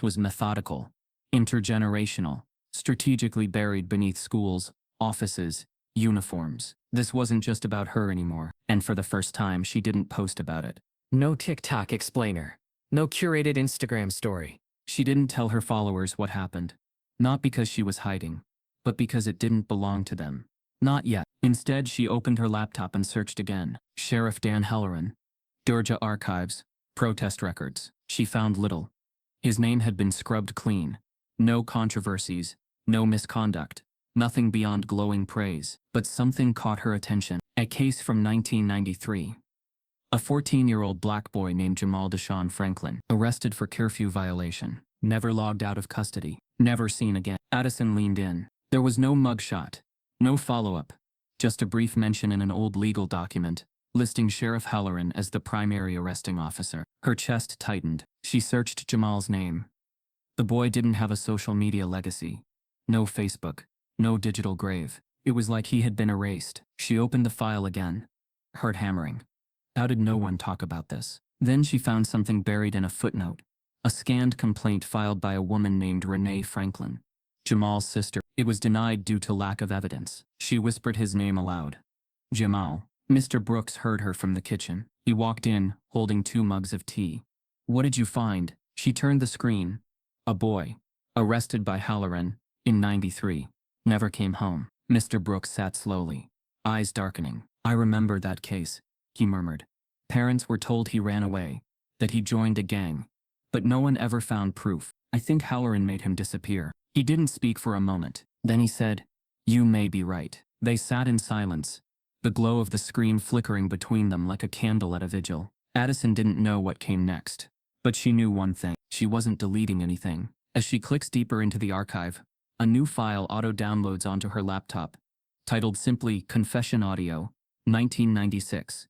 [SPEAKER 1] was methodical, intergenerational, strategically buried beneath schools, offices, uniforms. This wasn't just about her anymore, and for the first time she didn't post about it.
[SPEAKER 2] No TikTok explainer. No curated Instagram story.
[SPEAKER 1] She didn't tell her followers what happened. Not because she was hiding, but because it didn't belong to them. Not yet. Instead, she opened her laptop and searched again. Sheriff Dan Halloran. Georgia archives. Protest records. She found little. His name had been scrubbed clean. No controversies. No misconduct. Nothing beyond glowing praise. But something caught her attention. A case from 1993. A 14-year-old black boy named Jamal Deshaun Franklin, arrested for curfew violation, never logged out of custody, never seen again. Addison leaned in. There was no mugshot, no follow-up, just a brief mention in an old legal document, listing Sheriff Halloran as the primary arresting officer. Her chest tightened. She searched Jamal's name. The boy didn't have a social media legacy. No Facebook, no digital grave. It was like he had been erased. She opened the file again. Heart hammering. How did no one talk about this? Then she found something buried in a footnote. A scanned complaint filed by a woman named Renee Franklin, Jamal's sister. It was denied due to lack of evidence. She whispered his name aloud. Jamal. Mr. Brooks heard her from the kitchen. He walked in, holding 2 mugs of tea. What did you find? She turned the screen. A boy. Arrested by Halloran. In '93. Never came home. Mr. Brooks sat slowly. Eyes darkening. I remember that case, he murmured. Parents were told he ran away, that he joined a gang. But no one ever found proof. I think Halloran made him disappear. He didn't speak for a moment. Then he said, you may be right. They sat in silence, the glow of the screen flickering between them like a candle at a vigil. Addison didn't know what came next. But she knew one thing. She wasn't deleting anything. As she clicks deeper into the archive, a new file auto-downloads onto her laptop, titled simply Confession Audio, 1996.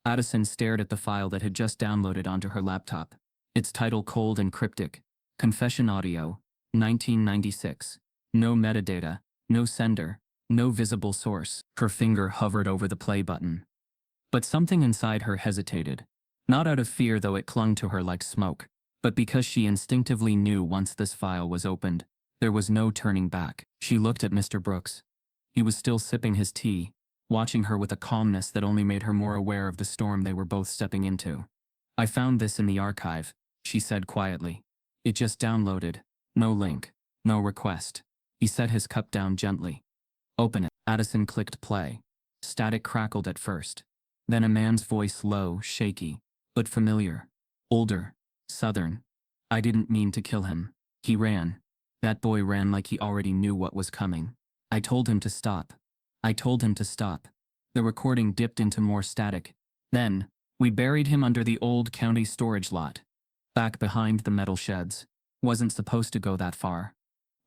[SPEAKER 1] Addison stared at the file that had just downloaded onto her laptop. Its title cold and cryptic. Confession Audio, 1996. No metadata, no sender, no visible source. Her finger hovered over the play button. But something inside her hesitated. Not out of fear, though it clung to her like smoke, but because she instinctively knew once this file was opened, there was no turning back. She looked at Mr. Brooks. He was still sipping his tea, watching her with a calmness that only made her more aware of the storm they were both stepping into. I found this in the archive, she said quietly. It just downloaded. No link. No request. He set his cup down gently. Open it. Addison clicked play. Static crackled at first. Then a man's voice, low, shaky, but familiar. Older. Southern. I didn't mean to kill him. He ran. That boy ran like he already knew what was coming. I told him to stop. I told him to stop. The recording dipped into more static. Then, we buried him under the old county storage lot. Back behind the metal sheds. Wasn't supposed to go that far.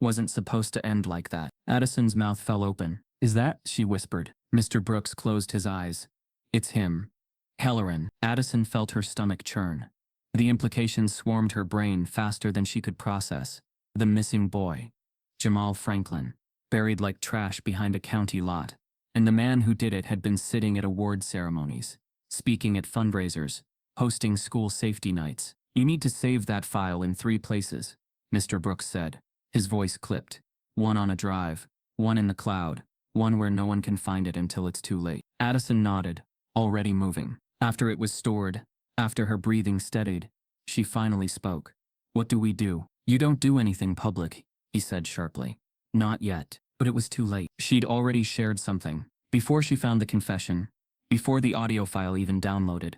[SPEAKER 1] Wasn't supposed to end like that. Addison's mouth fell open. Is that? She whispered. Mr. Brooks closed his eyes. It's him. Halloran. Addison felt her stomach churn. The implications swarmed her brain faster than she could process. The missing boy. Jamal Franklin. Buried like trash behind a county lot. And the man who did it had been sitting at award ceremonies, speaking at fundraisers, hosting school safety nights. You need to save that file in 3 places, Mr. Brooks said. His voice clipped. One on a drive, one in the cloud, one where no one can find it until it's too late. Addison nodded, already moving. After it was stored, after her breathing steadied, she finally spoke. What do we do? You don't do anything public, he said sharply. Not yet. But it was too late. She'd already shared something. Before she found the confession. Before the audio file even downloaded.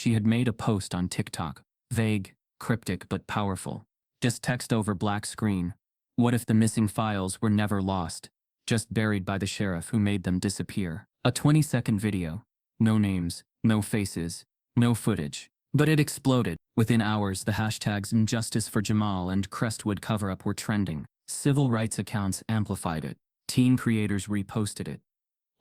[SPEAKER 1] She had made a post on TikTok, vague, cryptic but powerful. Just text over black screen. What if the missing files were never lost, just buried by the sheriff who made them disappear? A 20-second video. No names, no faces, no footage. But it exploded. Within hours, the hashtags "Injustice for Jamal" and "Crestwood Cover-Up" were trending. Civil rights accounts amplified it. Teen creators reposted it.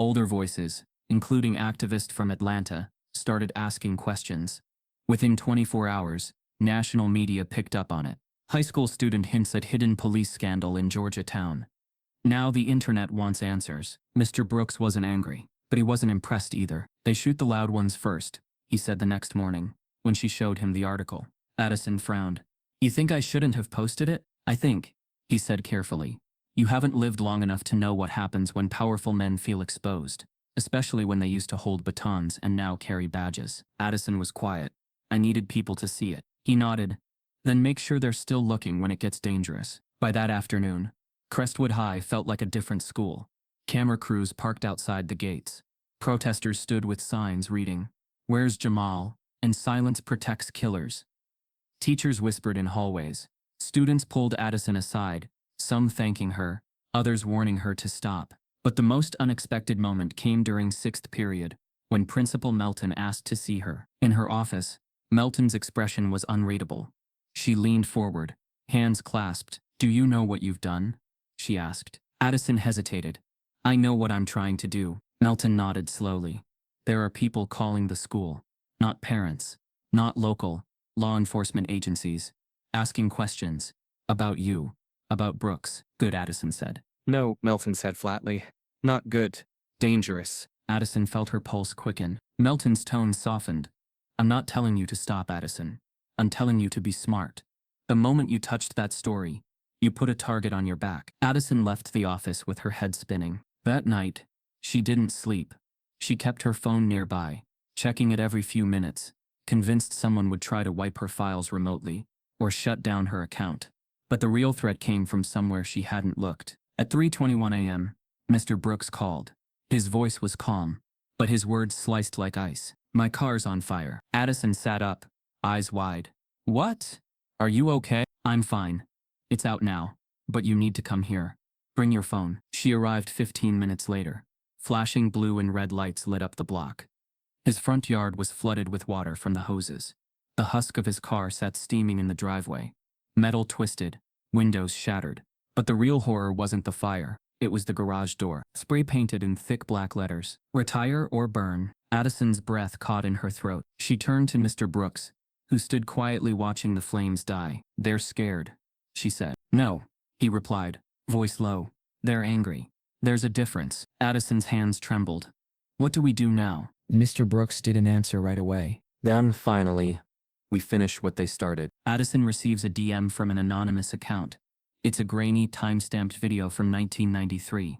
[SPEAKER 1] Older voices, including activists from Atlanta, started asking questions. Within 24 hours, national media picked up on it. High school student hints at hidden police scandal in Georgia town. Now the internet wants answers. Mr. Brooks wasn't angry, but he wasn't impressed either. They shoot the loud ones first, he said the next morning, when she showed him the article. Addison frowned. You think I shouldn't have posted it? I think, he said carefully. You haven't lived long enough to know what happens when powerful men feel exposed, especially when they used to hold batons and now carry badges. Addison was quiet. I needed people to see it. He nodded. Then make sure they're still looking when it gets dangerous. By that afternoon, Crestwood High felt like a different school. Camera crews parked outside the gates. Protesters stood with signs reading, "Where's Jamal?" and "Silence protects killers." Teachers whispered in hallways. Students pulled Addison aside, some thanking her, others warning her to stop. But the most unexpected moment came during sixth period, when Principal Melton asked to see her. In her office, Melton's expression was unreadable. She leaned forward, hands clasped. "Do you know what you've done?" she asked. Addison hesitated. "I know what I'm trying to do." Melton nodded slowly. "There are people calling the school, not parents, not local law enforcement agencies, asking questions about you, about Brooks." "Good," Addison said.
[SPEAKER 2] No, Melton said flatly. Not good. Dangerous.
[SPEAKER 1] Addison felt her pulse quicken. Melton's tone softened. "I'm not telling you to stop, Addison. I'm telling you to be smart. The moment you touched that story, you put a target on your back." Addison left the office with her head spinning. That night, she didn't sleep. She kept her phone nearby, checking it every few minutes, convinced someone would try to wipe her files remotely or shut down her account. But the real threat came from somewhere she hadn't looked. At 3:21 a.m., Mr. Brooks called. His voice was calm, but his words sliced like ice. "My car's on fire." Addison sat up, eyes wide. "What? Are you okay?" "I'm fine. It's out now, but you need to come here. Bring your phone." She arrived 15 minutes later. Flashing blue and red lights lit up the block. His front yard was flooded with water from the hoses. The husk of his car sat steaming in the driveway. Metal twisted, windows shattered. But the real horror wasn't the fire. It was the garage door, spray painted in thick black letters. "Retire or burn." Addison's breath caught in her throat. She turned to Mr. Brooks, who stood quietly watching the flames die. "They're scared," she said. "No," he replied, voice low. "They're angry. There's a difference." Addison's hands trembled. "What do we do now?" Mr. Brooks didn't answer right away. Then, finally, "We finish what they started." Addison receives a DM from an anonymous account. It's a grainy, time-stamped video from 1993.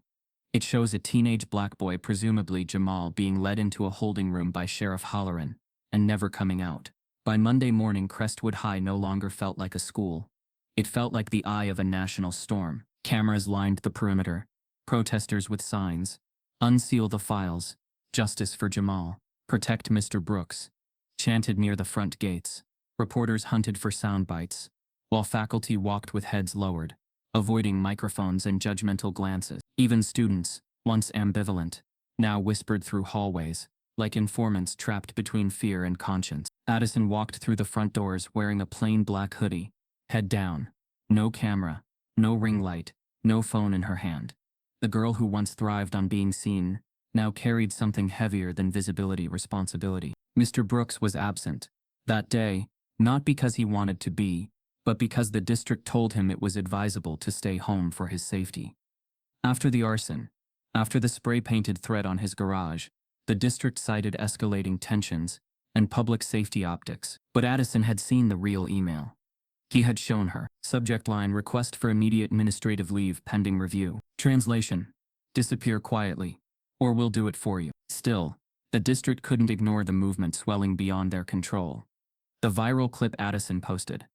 [SPEAKER 1] It shows a teenage black boy, presumably Jamal, being led into a holding room by Sheriff Halloran, and never coming out. By Monday morning, Crestwood High no longer felt like a school. It felt like the eye of a national storm. Cameras lined the perimeter. Protesters with signs. "Unseal the files. Justice for Jamal. Protect Mr. Brooks," chanted near the front gates. Reporters hunted for sound bites, while faculty walked with heads lowered, avoiding microphones and judgmental glances. Even students, once ambivalent, now whispered through hallways, like informants trapped between fear and conscience. Addison walked through the front doors wearing a plain black hoodie, head down. No camera, no ring light, no phone in her hand. The girl who once thrived on being seen now carried something heavier than visibility: responsibility. Mr. Brooks was absent that day, not because he wanted to be, but because the district told him it was advisable to stay home for his safety. After the arson, after the spray-painted threat on his garage, the district cited escalating tensions and public safety optics. But Addison had seen the real email. He had shown her. Subject line: "Request for immediate administrative leave pending review." Translation: "Disappear quietly, or we'll do it for you." Still, the district couldn't ignore the movement swelling beyond their control. The viral clip Addison posted.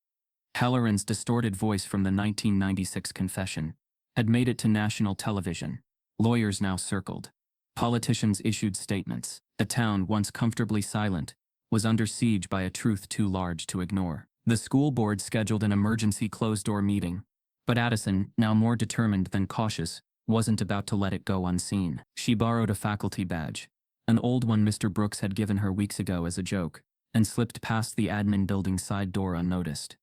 [SPEAKER 1] Halloran's distorted voice from the 1996 confession had made it to national television. Lawyers now circled. Politicians issued statements. The town, once comfortably silent, was under siege by a truth too large to ignore. The school board scheduled an emergency closed-door meeting, but Addison, now more determined than cautious, wasn't about to let it go unseen. She borrowed a faculty badge, an old one Mr. Brooks had given her weeks ago as a joke, and slipped past the admin building side door unnoticed.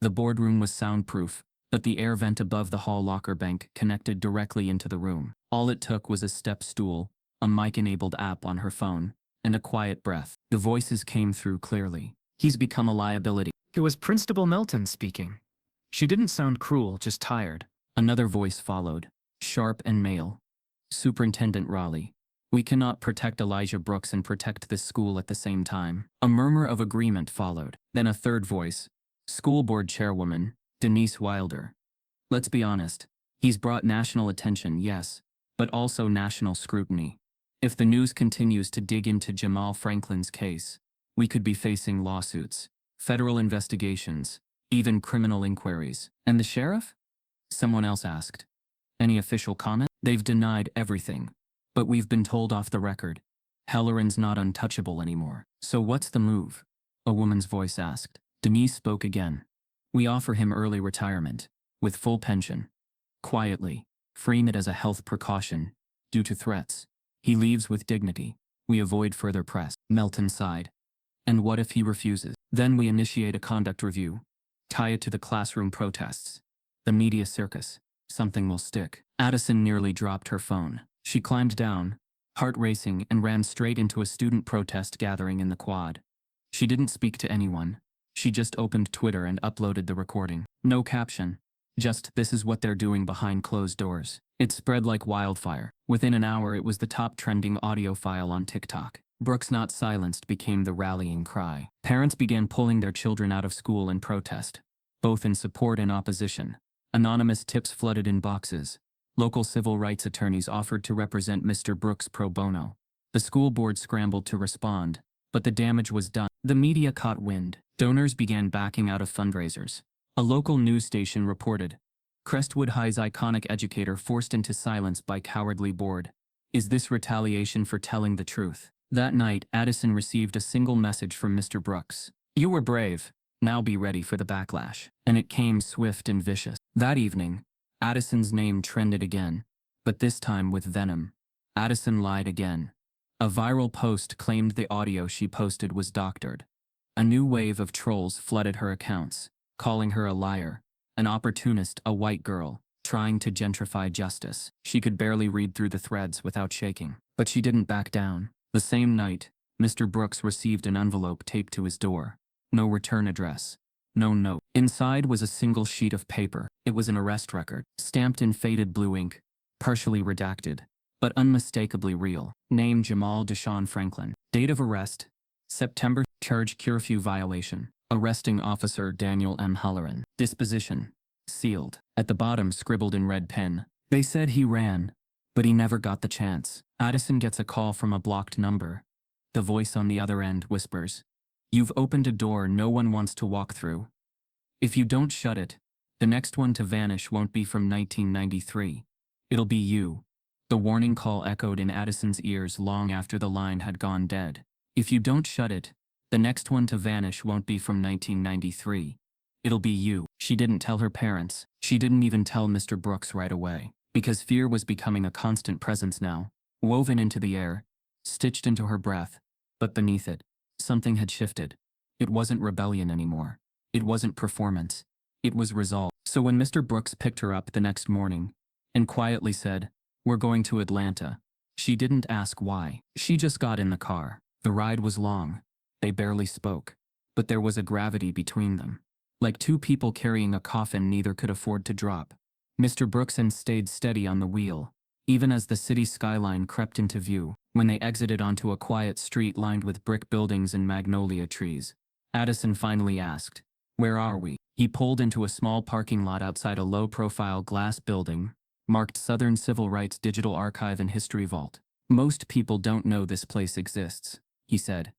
[SPEAKER 1] The boardroom was soundproof, but the air vent above the hall locker bank connected directly into the room. All it took was a step stool, a mic-enabled app on her phone, and a quiet breath. The voices came through clearly. "He's become a liability."
[SPEAKER 2] It was Principal Melton speaking. She didn't sound cruel, just tired.
[SPEAKER 1] Another voice followed, sharp and male. "Superintendent Raleigh, we cannot protect Elijah Brooks and protect this school at the same time." A murmur of agreement followed. Then a third voice, School Board Chairwoman, Denise Wilder. "Let's be honest. He's brought national attention, yes, but also national scrutiny. If the news continues to dig into Jamal Franklin's case, we could be facing lawsuits, federal investigations, even criminal inquiries." "And the sheriff?" someone else asked. "Any official comment?" "They've denied everything. But we've been told off the record. Halloran's not untouchable anymore." "So what's the move?" a woman's voice asked. Denise spoke again. "We offer him early retirement, with full pension. Quietly, frame it as a health precaution, due to threats. He leaves with dignity. We avoid further press." Melton sighed. "And what if he refuses?" "Then we initiate a conduct review. Tie it to the classroom protests. The media circus. Something will stick." Addison nearly dropped her phone. She climbed down, heart racing, and ran straight into a student protest gathering in the quad. She didn't speak to anyone. She just opened Twitter and uploaded the recording. No caption. Just, "This is what they're doing behind closed doors." It spread like wildfire. Within an hour it was the top trending audio file on TikTok. "Brooks Not Silenced" became the rallying cry. Parents began pulling their children out of school in protest, both in support and opposition. Anonymous tips flooded inboxes. Local civil rights attorneys offered to represent Mr. Brooks pro bono. The school board scrambled to respond, but the damage was done. The media caught wind. Donors began backing out of fundraisers. A local news station reported, "Crestwood High's iconic educator forced into silence by cowardly board. Is this retaliation for telling the truth?" That night, Addison received a single message from Mr. Brooks. "You were brave. Now be ready for the backlash." And it came swift and vicious. That evening, Addison's name trended again, but this time with venom. Addison lied again. A viral post claimed the audio she posted was doctored. A new wave of trolls flooded her accounts, calling her a liar, an opportunist, a white girl, trying to gentrify justice. She could barely read through the threads without shaking. But she didn't back down. The same night, Mr. Brooks received an envelope taped to his door. No return address. No note. Inside was a single sheet of paper. It was an arrest record, stamped in faded blue ink, partially redacted, but unmistakably real. Name: Jamal Deshaun Franklin. Date of arrest: September. Charge: curfew violation. Arresting officer: Daniel M. Halloran. Disposition: sealed. At the bottom, scribbled in red pen, "They said he ran, but he never got the chance." Addison gets a call from a blocked number. The voice on the other end whispers, "You've opened a door no one wants to walk through. If you don't shut it, the next one to vanish won't be from 1993. It'll be you." The warning call echoed in Addison's ears long after the line had gone dead. "If you don't shut it, the next one to vanish won't be from 1993. It'll be you." She didn't tell her parents. She didn't even tell Mr. Brooks right away, because fear was becoming a constant presence now, woven into the air, stitched into her breath. But beneath it, something had shifted. It wasn't rebellion anymore. It wasn't performance. It was resolve. So when Mr. Brooks picked her up the next morning and quietly said, "We're going to Atlanta," she didn't ask why. She just got in the car. The ride was long. They barely spoke. But there was a gravity between them. Like two people carrying a coffin neither could afford to drop. Mr. Brooks stayed steady on the wheel, even as the city skyline crept into view. When they exited onto a quiet street lined with brick buildings and magnolia trees, Addison finally asked, "Where are we?" He pulled into a small parking lot outside a low-profile glass building, marked Southern Civil Rights Digital Archive and History Vault. "Most people don't know this place exists," he said.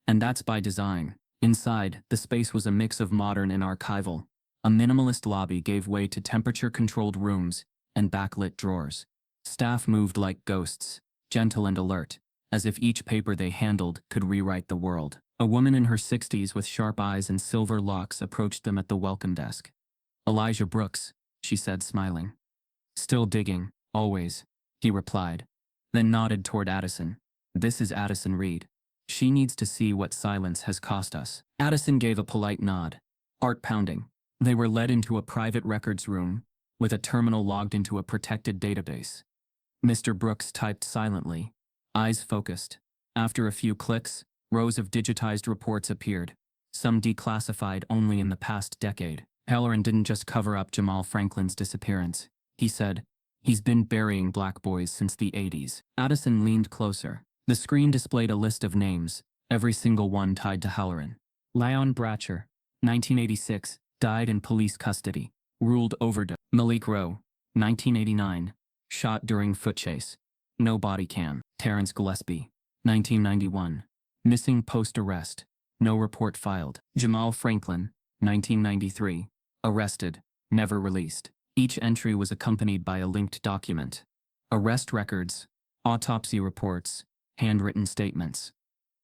[SPEAKER 1] "And that's by design." Inside, the space was a mix of modern and archival. A minimalist lobby gave way to temperature-controlled rooms and backlit drawers. Staff moved like ghosts, gentle and alert, as if each paper they handled could rewrite the world. A woman in her 60s with sharp eyes and silver locks approached them at the welcome desk. "Elijah Brooks," she said, smiling. "Still digging, always," he replied, then nodded toward Addison. "This is Addison Reed. She needs to see what silence has cost us." Addison gave a polite nod. Heart pounding. They were led into a private records room, with a terminal logged into a protected database. Mr. Brooks typed silently, eyes focused. After a few clicks, rows of digitized reports appeared, some declassified only in the past decade. Halloran didn't just cover up Jamal Franklin's disappearance. He said, "He's been burying black boys since the 80s. Addison leaned closer. The screen displayed a list of names, every single one tied to Halloran. Leon Bratcher, 1986, died in police custody. Ruled overdose. Malik Rowe, 1989, shot during foot chase. No body cam. Terrence Gillespie, 1991, missing post-arrest. No report filed. Jamal Franklin, 1993, arrested, never released." Each entry was accompanied by a linked document. Arrest records, autopsy reports, handwritten statements.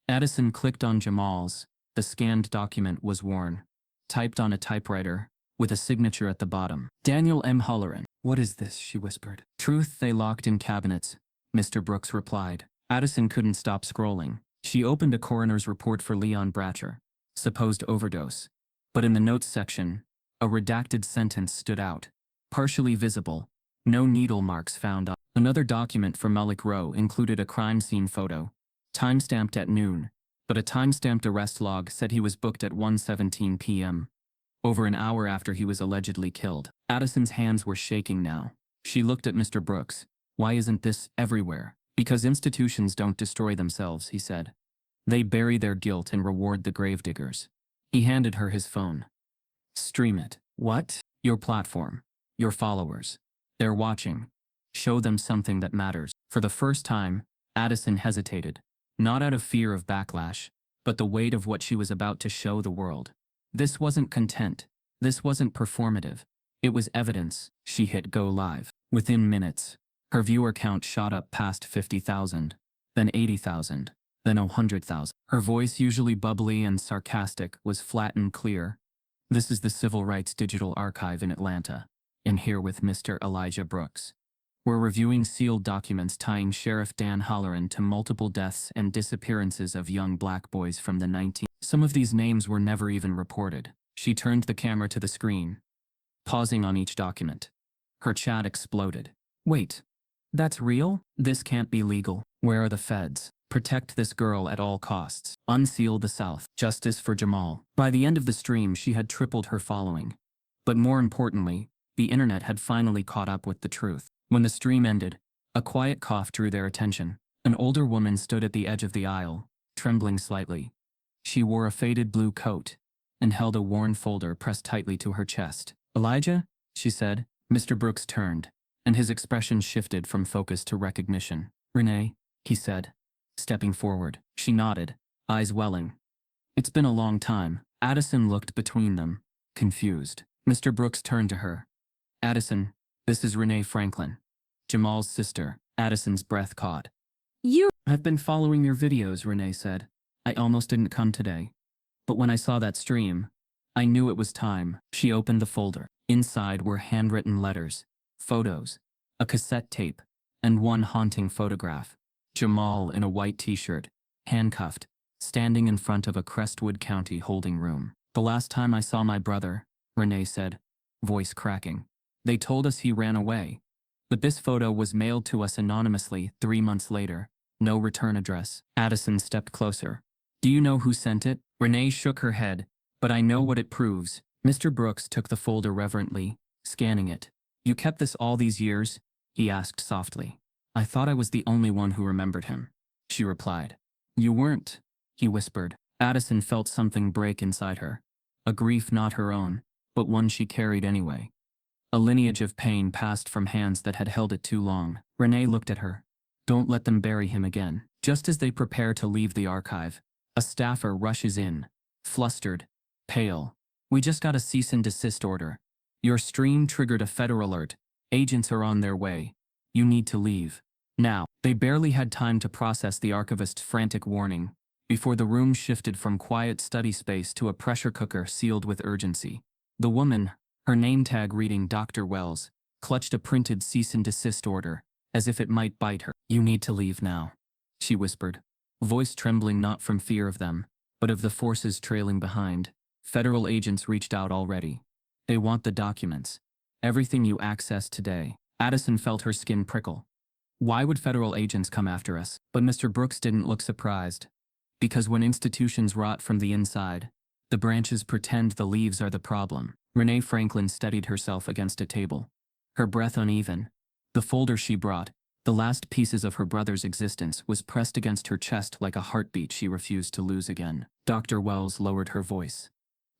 [SPEAKER 1] Addison clicked on Jamal's. The scanned document was worn, typed on a typewriter, with a signature at the bottom. "Daniel M. Halloran." "What is this?" she whispered. "Truth they locked in cabinets," Mr. Brooks replied. Addison couldn't stop scrolling. She opened a coroner's report for Leon Bratcher. Supposed overdose. But in the notes section, a redacted sentence stood out. Partially visible. No needle marks found on. Another document for Malik Rowe included a crime scene photo, timestamped at noon, but a timestamped arrest log said he was booked at 1:17 p.m., over an hour after he was allegedly killed. Addison's hands were shaking now. She looked at Mr. Brooks. "Why isn't this everywhere?" "Because institutions don't destroy themselves," he said. "They bury their guilt and reward the gravediggers." He handed her his phone. "Stream it." "What?" "Your platform. Your followers. They're watching. Show them something that matters." For the first time, Addison hesitated, not out of fear of backlash, but the weight of what she was about to show the world. This wasn't content. This wasn't performative. It was evidence. She hit go live. Within minutes, her viewer count shot up past 50,000, then 80,000, then 100,000. Her voice, usually bubbly and sarcastic, was flat and clear. "This is the Civil Rights Digital Archive in Atlanta. In here with Mr. Elijah Brooks. We're reviewing sealed documents tying Sheriff Dan Halloran to multiple deaths and disappearances of young black boys from the 19. Some of these names were never even reported." She turned the camera to the screen, pausing on each document. Her chat exploded. "Wait. That's real? This can't be legal. Where are the feds? Protect this girl at all costs. Unseal the South. Justice for Jamal." By the end of the stream, she had tripled her following. But more importantly, the internet had finally caught up with the truth. When the stream ended, a quiet cough drew their attention. An older woman stood at the edge of the aisle, trembling slightly. She wore a faded blue coat and held a worn folder pressed tightly to her chest. "Elijah?" she said. Mr. Brooks turned, and his expression shifted from focus to recognition. "Renee," he said, stepping forward. She nodded, eyes welling. "It's been a long time." Addison looked between them, confused. Mr. Brooks turned to her. "Addison, this is Renee Franklin, Jamal's sister." Addison's breath caught. "I've been following your videos," Renee said. "I almost didn't come today. But when I saw that stream, I knew it was time." She opened the folder. Inside were handwritten letters, photos, a cassette tape, and one haunting photograph. Jamal in a white t-shirt, handcuffed, standing in front of a Crestwood County holding room. "The last time I saw my brother," Renee said, voice cracking, "they told us he ran away. But this photo was mailed to us anonymously 3 months later. No return address." Addison stepped closer. "Do you know who sent it?" Renee shook her head. "But I know what it proves." Mr. Brooks took the folder reverently, scanning it. "You kept this all these years?" he asked softly. "I thought I was the only one who remembered him," she replied. "You weren't," he whispered. Addison felt something break inside her. A grief not her own, but one she carried anyway. A lineage of pain passed from hands that had held it too long. Renee looked at her. "Don't let them bury him again." Just as they prepare to leave the archive, a staffer rushes in, flustered, pale. "We just got a cease and desist order. Your stream triggered a federal alert. Agents are on their way. You need to leave. Now, they barely had time to process the archivist's frantic warning before the room shifted from quiet study space to a pressure cooker sealed with urgency. The woman, her name tag reading Dr. Wells, clutched a printed cease and desist order, as if it might bite her. "You need to leave now," she whispered, voice trembling not from fear of them, but of the forces trailing behind. "Federal agents reached out already. They want the documents. Everything you accessed today." Addison felt her skin prickle. Why would federal agents come after us? But Mr. Brooks didn't look surprised. Because when institutions rot from the inside, the branches pretend the leaves are the problem. Renee Franklin steadied herself against a table, her breath uneven. The folder she brought, the last pieces of her brother's existence, was pressed against her chest like a heartbeat she refused to lose again. Dr. Wells lowered her voice.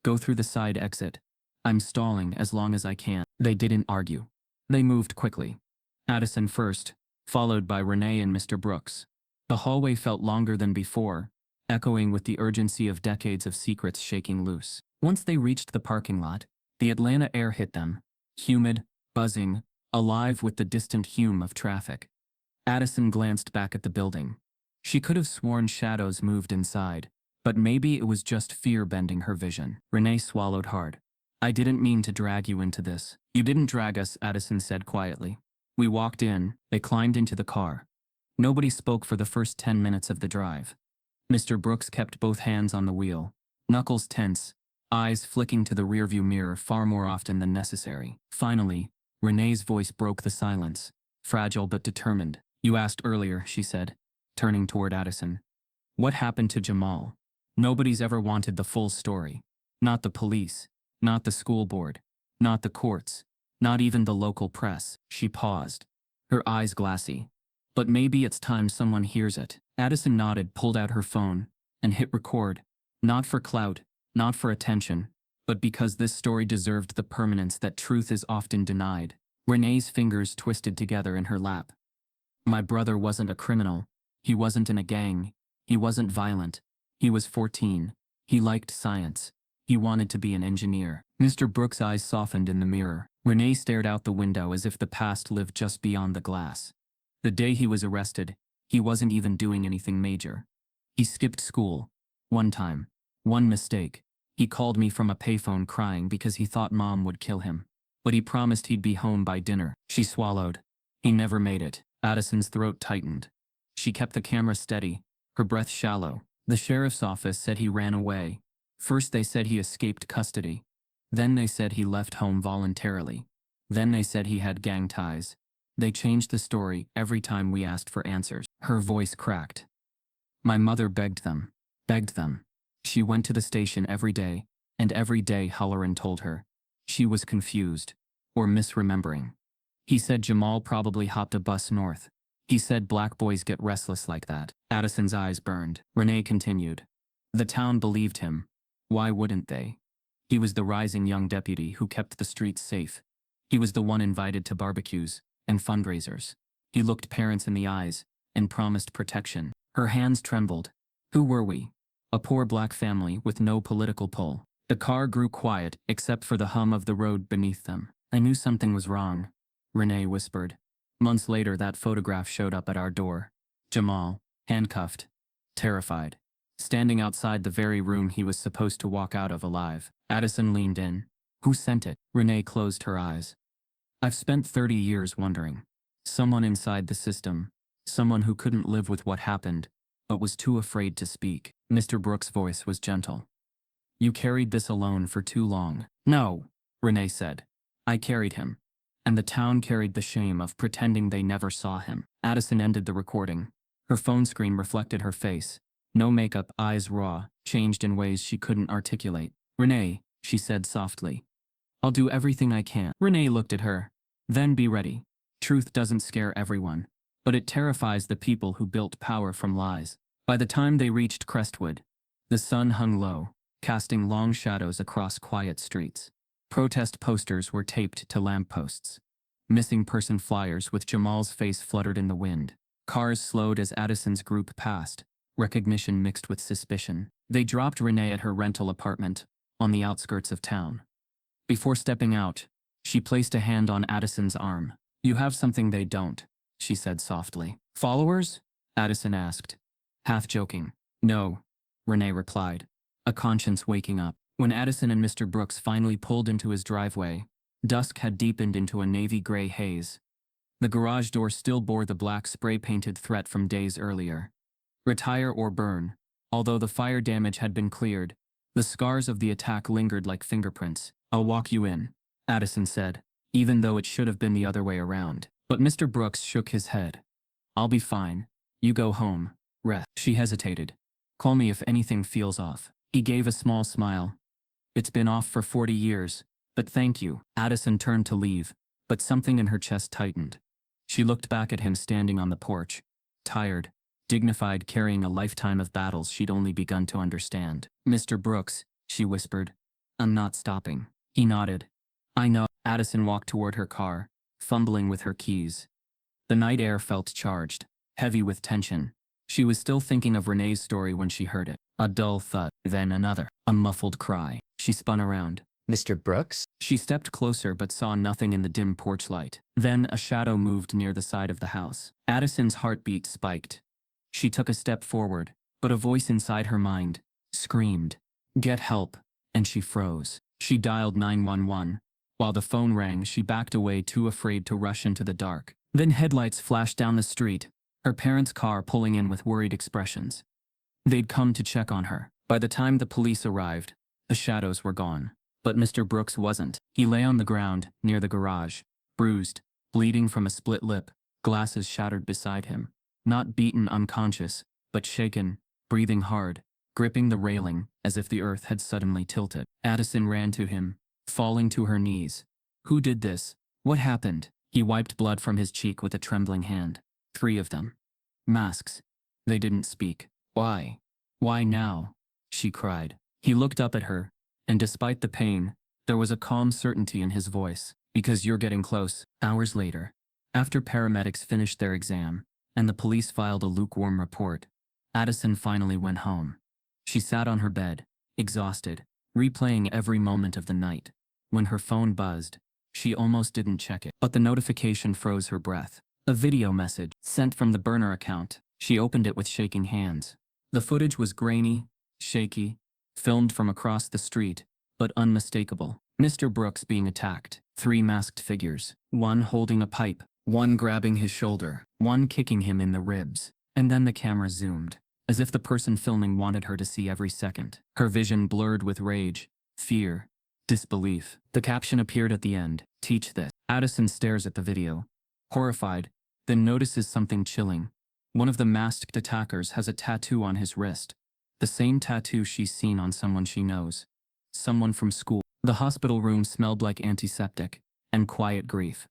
[SPEAKER 1] "Go through the side exit. I'm stalling as long as I can." They didn't argue. They moved quickly. Addison first, followed by Renee and Mr. Brooks. The hallway felt longer than before, echoing with the urgency of decades of secrets shaking loose. Once they reached the parking lot, the Atlanta air hit them, humid, buzzing, alive with the distant hum of traffic. Addison glanced back at the building. She could have sworn shadows moved inside, but maybe it was just fear bending her vision. Renee swallowed hard. "I didn't mean to drag you into this." "You didn't drag us," Addison said quietly. "We walked in." They climbed into the car. Nobody spoke for the first 10 minutes of the drive. Mr. Brooks kept both hands on the wheel, knuckles tense, eyes flicking to the rearview mirror far more often than necessary. Finally, Renee's voice broke the silence, fragile but determined. "You asked earlier," she said, turning toward Addison. "What happened to Jamal? Nobody's ever wanted the full story. Not the police, not the school board, not the courts, not even the local press." She paused, her eyes glassy. "But maybe it's time someone hears it." Addison nodded, pulled out her phone, and hit record. Not for clout, not for attention, but because this story deserved the permanence that truth is often denied. Renee's fingers twisted together in her lap. "My brother wasn't a criminal. He wasn't in a gang. He wasn't violent. He was 14. He liked science. He wanted to be an engineer." Mr. Brooks' eyes softened in the mirror. Renee stared out the window as if the past lived just beyond the glass. The day he was arrested, he wasn't even doing anything major. He skipped school. One time. One mistake. He called me from a payphone crying because he thought Mom would kill him. But he promised he'd be home by dinner. She swallowed. He never made it. Addison's throat tightened. She kept the camera steady, her breath shallow. The sheriff's office said he ran away. First they said he escaped custody. Then they said he left home voluntarily. Then they said he had gang ties. They changed the story every time we asked for answers. Her voice cracked. "My mother begged them. Begged them. She went to the station every day, and every day Halloran told her. She was confused. Or misremembering. He said Jamal probably hopped a bus north. He said black boys get restless like that." Addison's eyes burned. Renee continued. "The town believed him. Why wouldn't they? He was the rising young deputy who kept the streets safe. He was the one invited to barbecues and fundraisers. He looked parents in the eyes and promised protection." Her hands trembled. "Who were we? A poor black family with no political pull." The car grew quiet except for the hum of the road beneath them. "I knew something was wrong," Renee whispered. "Months later that photograph showed up at our door. Jamal, handcuffed, terrified, standing outside the very room he was supposed to walk out of alive." Addison leaned in. "Who sent it?" Renee closed her eyes. "I've spent 30 years wondering. Someone inside the system. Someone who couldn't live with what happened, but was too afraid to speak." Mr. Brooks' voice was gentle. "You carried this alone for too long." "No," Renee said. "I carried him. And the town carried the shame of pretending they never saw him." Addison ended the recording. Her phone screen reflected her face. No makeup, eyes raw, changed in ways she couldn't articulate. "Renee," she said softly. "I'll do everything I can." Renee looked at her. "Then be ready. Truth doesn't scare everyone, but it terrifies the people who built power from lies." By the time they reached Crestwood, the sun hung low, casting long shadows across quiet streets. Protest posters were taped to lampposts. Missing person flyers with Jamal's face fluttered in the wind. Cars slowed as Addison's group passed, recognition mixed with suspicion. They dropped Renee at her rental apartment, on the outskirts of town. Before stepping out, she placed a hand on Addison's arm. "You have something they don't," she said softly. Followers? Addison asked, half joking. No, Renee replied, a conscience waking up. When Addison and Mr. Brooks finally pulled into his driveway, dusk had deepened into a navy gray haze. The garage door still bore the black spray-painted threat from days earlier. Retire or burn. Although the fire damage had been cleared, the scars of the attack lingered like fingerprints. I'll walk you in, Addison said, even though it should have been the other way around. But Mr. Brooks shook his head. I'll be fine. You go home. Rest. She hesitated. Call me if anything feels off. He gave a small smile. It's been off for 40 years, but thank you. Addison turned to leave, but something in her chest tightened. She looked back at him standing on the porch, tired, dignified, carrying a lifetime of battles she'd only begun to understand. Mr. Brooks, she whispered, I'm not stopping. He nodded. I know. Addison walked toward her car, fumbling with her keys. The night air felt charged, heavy with tension. She was still thinking of Renee's story when she heard it. A dull thud, then another, a muffled cry. She spun around.
[SPEAKER 3] Mr. Brooks?
[SPEAKER 1] She stepped closer but saw nothing in the dim porch light. Then a shadow moved near the side of the house. Addison's heartbeat spiked. She took a step forward, but a voice inside her mind screamed, "Get help," and she froze. She dialed 911. While the phone rang, she backed away, too afraid to rush into the dark. Then headlights flashed down the street, her parents' car pulling in with worried expressions. They'd come to check on her. By the time the police arrived, the shadows were gone. But Mr. Brooks wasn't. He lay on the ground, near the garage, bruised, bleeding from a split lip, glasses shattered beside him. Not beaten unconscious, but shaken, breathing hard, gripping the railing, as if the earth had suddenly tilted. Addison ran to him, falling to her knees. Who did this? What happened? He wiped blood from his cheek with a trembling hand. 3 of them. Masks. They didn't speak. Why? Why now? She cried. He looked up at her, and despite the pain, there was a calm certainty in his voice. Because you're getting close. Hours later, after paramedics finished their exam, and the police filed a lukewarm report, Addison finally went home. She sat on her bed, exhausted, replaying every moment of the night. When her phone buzzed, she almost didn't check it, but the notification froze her breath. A video message, sent from the burner account. She opened it with shaking hands. The footage was grainy, shaky, filmed from across the street, but unmistakable. Mr. Brooks being attacked. 3 masked figures, one holding a pipe, one grabbing his shoulder, one kicking him in the ribs. And then the camera zoomed, as if the person filming wanted her to see every second. Her vision blurred with rage, fear, disbelief. The caption appeared at the end, "Teach this." Addison stares at the video, horrified, then notices something chilling. One of the masked attackers has a tattoo on his wrist. The same tattoo she's seen on someone she knows. Someone from school. The hospital room smelled like antiseptic and quiet grief.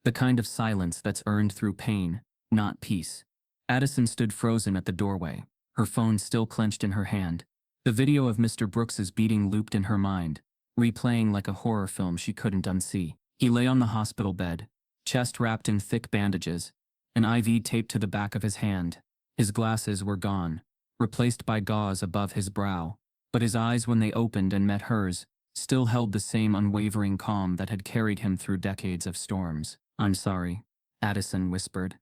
[SPEAKER 1] The kind of silence that's earned through pain, not peace. Addison stood frozen at the doorway, her phone still clenched in her hand. The video of Mr. Brooks's beating looped in her mind, replaying like a horror film she couldn't unsee. He lay on the hospital bed, chest wrapped in thick bandages, an IV taped to the back of his hand. His glasses were gone, replaced by gauze above his brow, but his eyes, when they opened and met hers, still held the same unwavering calm that had carried him through decades of storms. "I'm sorry," Addison whispered.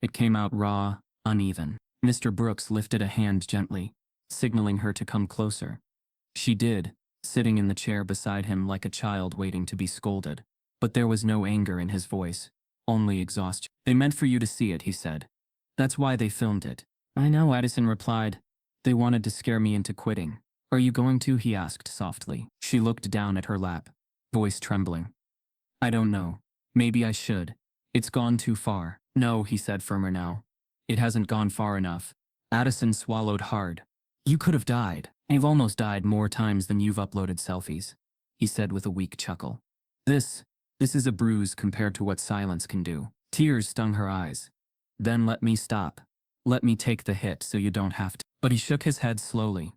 [SPEAKER 1] It came out raw, uneven. Mr. Brooks lifted a hand gently, signaling her to come closer. She did, sitting in the chair beside him like a child waiting to be scolded. But there was no anger in his voice, only exhaustion. "They meant for you to see it," he said. "That's why they filmed it." "I know," Addison replied. "They wanted to scare me into quitting." "Are you going to?" he asked softly. She looked down at her lap, voice trembling. "I don't know. Maybe I should. It's gone too far." "No," he said, firmer now. "It hasn't gone far enough." Addison swallowed hard. "You could have died. I've almost died more times than you've uploaded selfies," he said with a weak chuckle. This is a bruise compared to what silence can do." Tears stung her eyes. "Then let me stop. Let me take the hit so you don't have to." But he shook his head slowly.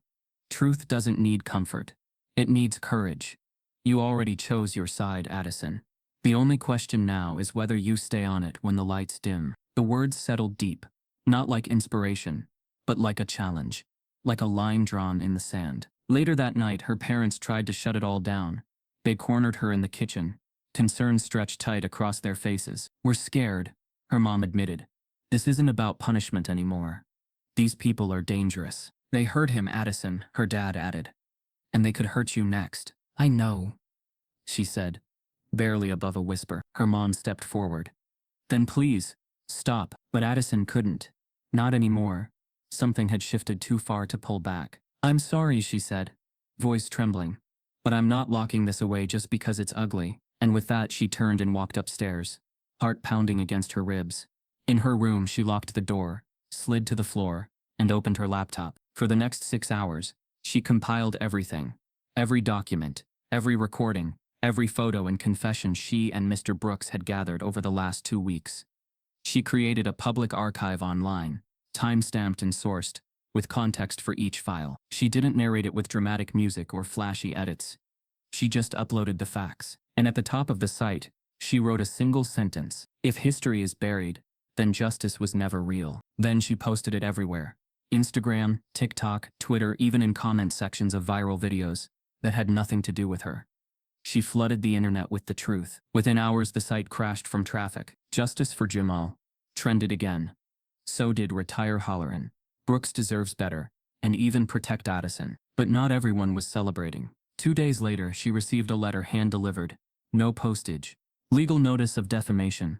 [SPEAKER 1] "Truth doesn't need comfort. It needs courage. You already chose your side, Addison. The only question now is whether you stay on it when the lights dim." The words settled deep, not like inspiration, but like a challenge, like a line drawn in the sand. Later that night, her parents tried to shut it all down. They cornered her in the kitchen, concern stretched tight across their faces. "We're scared," her mom admitted. This isn't about punishment anymore. These people are dangerous. They hurt him, Addison, her dad added. And they could hurt you next. I know, she said, barely above a whisper. Her mom stepped forward. Then please, stop. But Addison couldn't. Not anymore. Something had shifted too far to pull back. I'm sorry, she said, voice trembling. But I'm not locking this away just because it's ugly. And with that she turned and walked upstairs, heart pounding against her ribs. In her room she locked the door, slid to the floor, and opened her laptop. For the next 6 hours, she compiled everything. Every document, every recording, every photo and confession she and Mr. Brooks had gathered over the last 2 weeks. She created a public archive online, time-stamped and sourced, with context for each file. She didn't narrate it with dramatic music or flashy edits. She just uploaded the facts. And at the top of the site, she wrote a single sentence: if history is buried, then justice was never real. Then she posted it everywhere. Instagram, TikTok, Twitter, even in comment sections of viral videos that had nothing to do with her. She flooded the internet with the truth. Within hours the site crashed from traffic. Justice for Jamal trended again. So did retire Halloran. Brooks deserves better, and even protect Addison. But not everyone was celebrating. 2 days later she received a letter hand-delivered. No postage. Legal notice of defamation.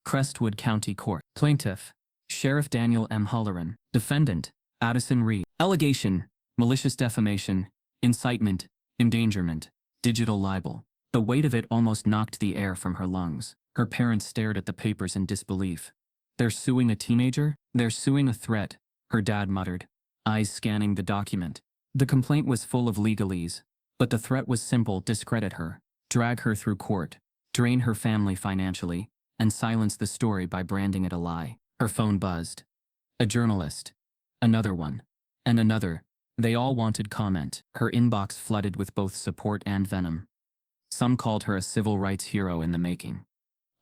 [SPEAKER 1] Crestwood County Court. Plaintiff: Sheriff Daniel M. Halloran. Defendant: Addison Reed. Allegation: malicious defamation, incitement, endangerment, digital libel. The weight of it almost knocked the air from her lungs. Her parents stared at the papers in disbelief. They're suing a teenager? They're suing a threat, her dad muttered, eyes scanning the document. The complaint was full of legalese, but the threat was simple: discredit her, drag her through court, drain her family financially, and silence the story by branding it a lie. Her phone buzzed. A journalist. Another one. And another. They all wanted comment. Her inbox flooded with both support and venom. Some called her a civil rights hero in the making.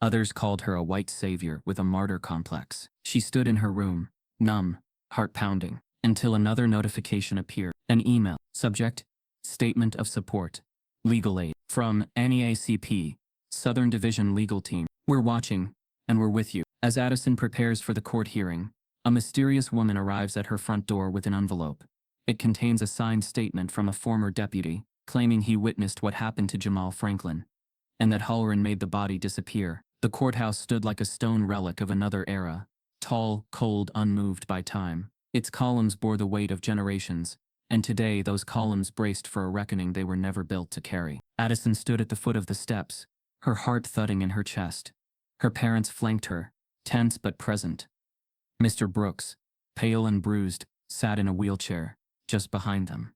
[SPEAKER 1] Others called her a white savior with a martyr complex. She stood in her room, numb, heart pounding, until another notification appeared. An email. Subject: Statement of Support. Legal aid. From NEACP, Southern Division Legal Team. We're watching, and we're with you. As Addison prepares for the court hearing, a mysterious woman arrives at her front door with an envelope. It contains a signed statement from a former deputy, claiming he witnessed what happened to Jamal Franklin, and that Halloran made the body disappear. The courthouse stood like a stone relic of another era, tall, cold, unmoved by time. Its columns bore the weight of generations, and today those columns braced for a reckoning they were never built to carry. Addison stood at the foot of the steps, her heart thudding in her chest. Her parents flanked her, tense but present. Mr. Brooks, pale and bruised, sat in a wheelchair, just behind them.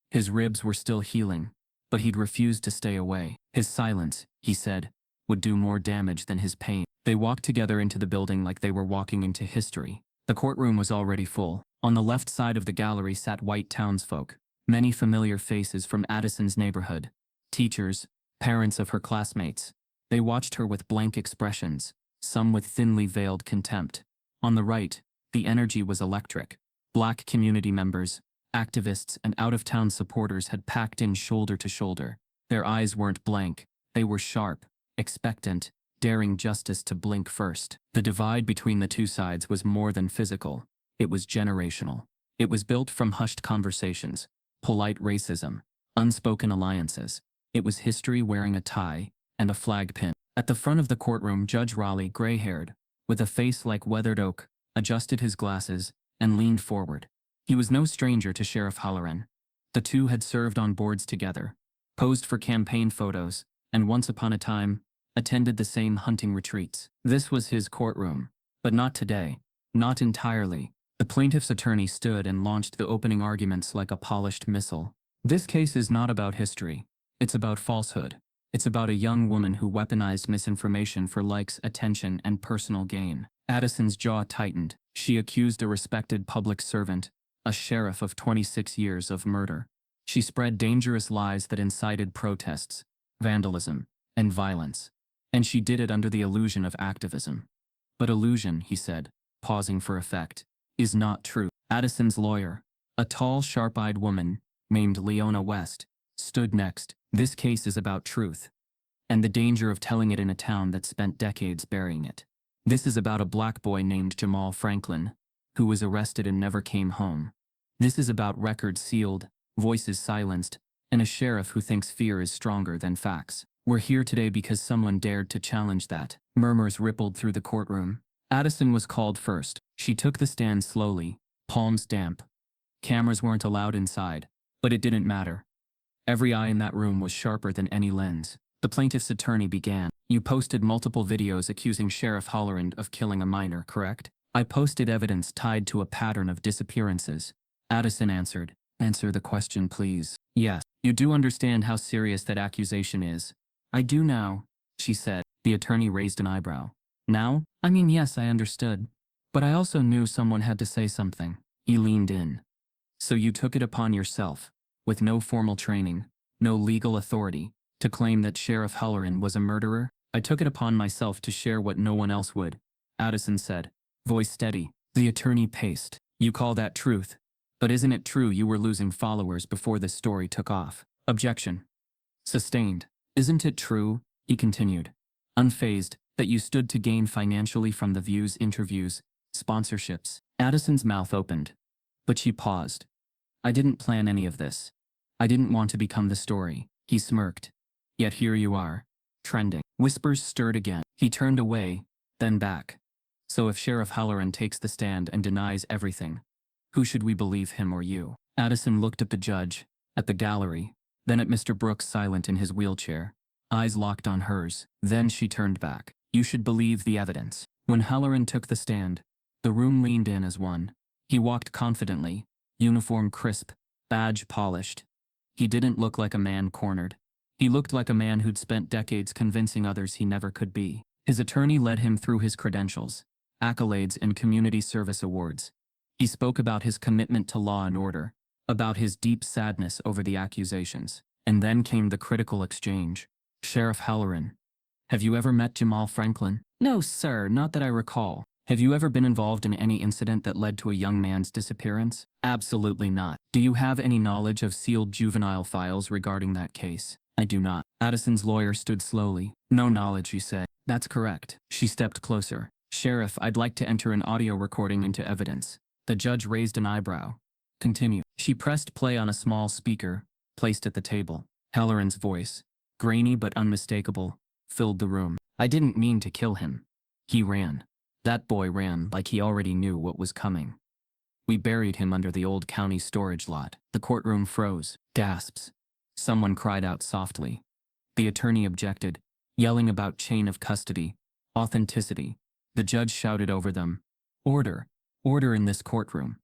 [SPEAKER 1] His ribs were still healing, but he'd refused to stay away. His silence, he said, would do more damage than his pain. They walked together into the building like they were walking into history. The courtroom was already full. On the left side of the gallery sat white townsfolk, many familiar faces from Addison's neighborhood. Teachers, parents of her classmates. They watched her with blank expressions, some with thinly veiled contempt. On the right, the energy was electric. Black community members, activists, and out-of-town supporters had packed in shoulder to shoulder. Their eyes weren't blank, they were sharp, expectant, daring justice to blink first. The divide between the two sides was more than physical. It was generational. It was built from hushed conversations, polite racism, unspoken alliances. It was history wearing a tie and a flag pin. At the front of the courtroom, Judge Raleigh, gray-haired, with a face like weathered oak, adjusted his glasses and leaned forward. He was no stranger to Sheriff Halloran. The two had served on boards together, posed for campaign photos, and once upon a time, attended the same hunting retreats. This was his courtroom, but not today, not entirely. The plaintiff's attorney stood and launched the opening arguments like a polished missile. This case is not about history. It's about falsehood. It's about a young woman who weaponized misinformation for likes, attention, and personal gain. Addison's jaw tightened. She accused a respected public servant, a sheriff of 26 years, of murder. She spread dangerous lies that incited protests, vandalism, and violence. And she did it under the illusion of activism. But illusion, he said, pausing for effect, is not true. Addison's lawyer, a tall, sharp-eyed woman named Leona West, stood next. This case is about truth, and the danger of telling it in a town that spent decades burying it. This is about a black boy named Jamal Franklin, who was arrested and never came home. This is about records sealed, voices silenced, and a sheriff who thinks fear is stronger than facts. We're here today because someone dared to challenge that. Murmurs rippled through the courtroom. Addison was called first. She took the stand slowly, palms damp. Cameras weren't allowed inside, but it didn't matter. Every eye in that room was sharper than any lens. The plaintiff's attorney began. You posted multiple videos accusing Sheriff Hollerand of killing a minor, correct? I posted evidence tied to a pattern of disappearances. Addison answered. Answer the question, please. Yes. You do understand how serious that accusation is. I do now, she said. The attorney raised an eyebrow. Now? I mean, yes, I understood. But I also knew someone had to say something. He leaned in. So you took it upon yourself, with no formal training, no legal authority, to claim that Sheriff Hollerand was a murderer? I took it upon myself to share what no one else would, Addison said, voice steady. The attorney paced. You call that truth? But isn't it true you were losing followers before this story took off? Objection. Sustained. Isn't it true, he continued, unfazed, that you stood to gain financially from the views, interviews, sponsorships? Addison's mouth opened, but she paused. I didn't plan any of this. I didn't want to become the story. He smirked. Yet here you are, trending. Whispers stirred again. He turned away, then back. So if Sheriff Hollerand takes the stand and denies everything, who should we believe, him or you? Addison looked at the judge, at the gallery, then at Mr. Brooks silent in his wheelchair, eyes locked on hers. Then she turned back. You should believe the evidence. When Hollerand took the stand, the room leaned in as one. He walked confidently, uniform crisp, badge polished. He didn't look like a man cornered. He looked like a man who'd spent decades convincing others he never could be. His attorney led him through his credentials, accolades, and community service awards. He spoke about his commitment to law and order, about his deep sadness over the accusations. And then came the critical exchange. Sheriff Hollerand, have you ever met Jamal Franklin? No, sir, not that I recall. Have you ever been involved in any incident that led to a young man's disappearance? Absolutely not. Do you have any knowledge of sealed juvenile files regarding that case? I do not. Addison's lawyer stood slowly. No knowledge, he said. That's correct. She stepped closer. Sheriff, I'd like to enter an audio recording into evidence. The judge raised an eyebrow. Continue. She pressed play on a small speaker, placed at the table. Hollerand's voice, grainy but unmistakable, filled the room. I didn't mean to kill him. He ran. That boy ran like he already knew what was coming. We buried him under the old county storage lot. The courtroom froze. Gasps. Someone cried out softly. The attorney objected, yelling about chain of custody, authenticity. The judge shouted over them. Order. Order in this courtroom.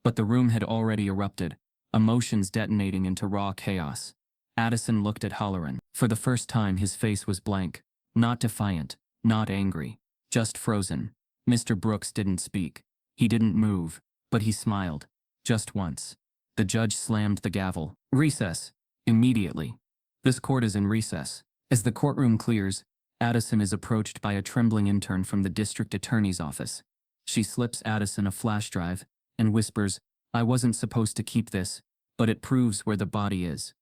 [SPEAKER 1] But the room had already erupted, emotions detonating into raw chaos. Addison looked at Hollerand. For the first time his face was blank. Not defiant, not angry, just frozen. Mr. Brooks didn't speak. He didn't move, but he smiled. Just once. The judge slammed the gavel. Recess. Immediately. This court is in recess. As the courtroom clears, Addison is approached by a trembling intern from the district attorney's office. She slips Addison a flash drive and whispers, I wasn't supposed to keep this, but it proves where the body is.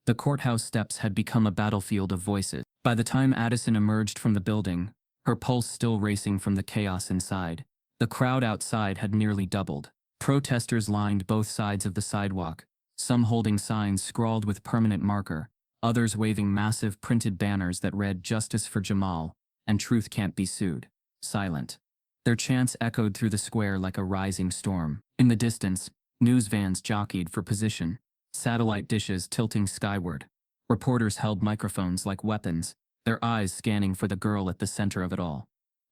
[SPEAKER 1] The courthouse steps had become a battlefield of voices. By the time Addison emerged from the building, her pulse still racing from the chaos inside, the crowd outside had nearly doubled. Protesters lined both sides of the sidewalk, some holding signs scrawled with permanent marker, others waving massive printed banners that read Justice for Jamal and Truth Can't Be Sued. Silent. Their chants echoed through the square like a rising storm. In the distance, news vans jockeyed for position, satellite dishes tilting skyward. Reporters held microphones like weapons, their eyes scanning for the girl at the center of it all.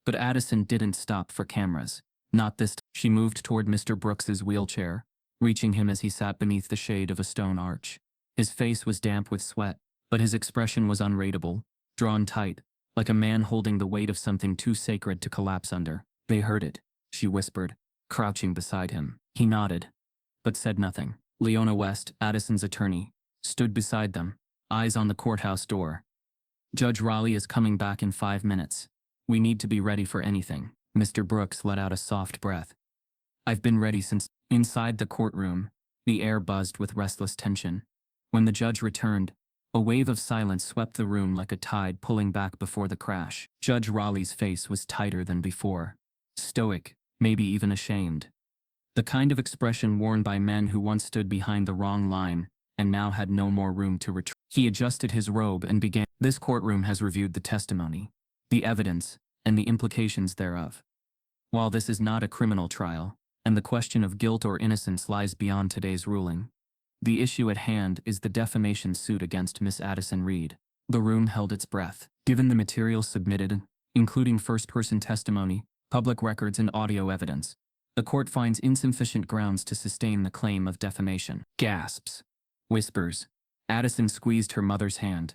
[SPEAKER 1] But Addison didn't stop for cameras. Not this time. She moved toward Mr. Brooks's wheelchair, reaching him as he sat beneath the shade of a stone arch. His face was damp with sweat, but his expression was unreadable, drawn tight, like a man holding the weight of something too sacred to collapse under. They heard it, she whispered, crouching beside him. He nodded, but said nothing. Leona West, Addison's attorney, stood beside them, eyes on the courthouse door. Judge Raleigh is coming back in 5 minutes. We need to be ready for anything. Mr. Brooks let out a soft breath. I've been ready since. Inside the courtroom, the air buzzed with restless tension. When the judge returned, A wave of silence swept the room like a tide pulling back before the crash. Judge Raleigh's face was tighter than before. Stoic, maybe even ashamed. The kind of expression worn by men who once stood behind the wrong line and now had no more room to retreat. He adjusted his robe and began. This courtroom has reviewed the testimony, the evidence, and the implications thereof. While this is not a criminal trial, and the question of guilt or innocence lies beyond today's ruling, the issue at hand is the defamation suit against Miss Addison Reed. The room held its breath. Given the materials submitted, including first-person testimony, public records and audio evidence, the court finds insufficient grounds to sustain the claim of defamation. Gasps. Whispers. Addison squeezed her mother's hand.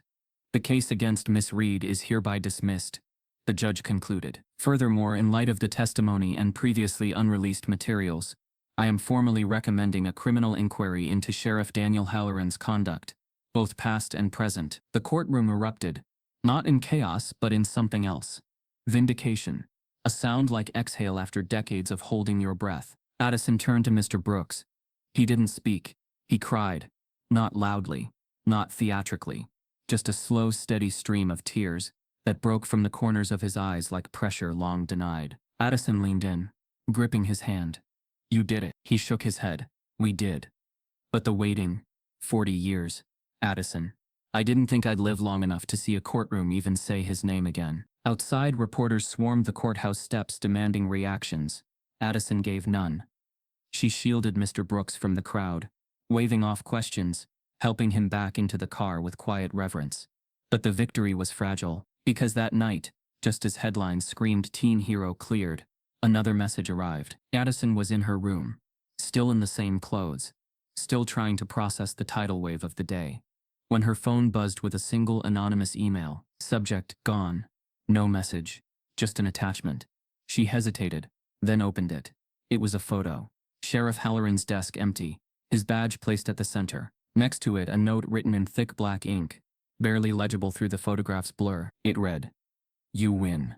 [SPEAKER 1] The case against Miss Reed is hereby dismissed, the judge concluded. Furthermore, in light of the testimony and previously unreleased materials, I am formally recommending a criminal inquiry into Sheriff Daniel Halloran's conduct, both past and present. The courtroom erupted, not in chaos but in something else. Vindication. A sound like exhale after decades of holding your breath. Addison turned to Mr. Brooks. He didn't speak. He cried. Not loudly, not theatrically, just a slow, steady stream of tears that broke from the corners of his eyes like pressure long denied. Addison leaned in, gripping his hand. You did it. He shook his head. We did. But the waiting, 40 years, Addison. I didn't think I'd live long enough to see a courtroom even say his name again. Outside, reporters swarmed the courthouse steps demanding reactions. Addison gave none. She shielded Mr. Brooks from the crowd, waving off questions, helping him back into the car with quiet reverence. But the victory was fragile, because that night, just as headlines screamed teen hero cleared, another message arrived. Addison was in her room, still in the same clothes, still trying to process the tidal wave of the day, when her phone buzzed with a single anonymous email. Subject, gone. No message, just an attachment. She hesitated, then opened it. It was a photo. Sheriff Halloran's desk empty, his badge placed at the center. Next to it, a note written in thick black ink, barely legible through the photograph's blur. It read, "You win,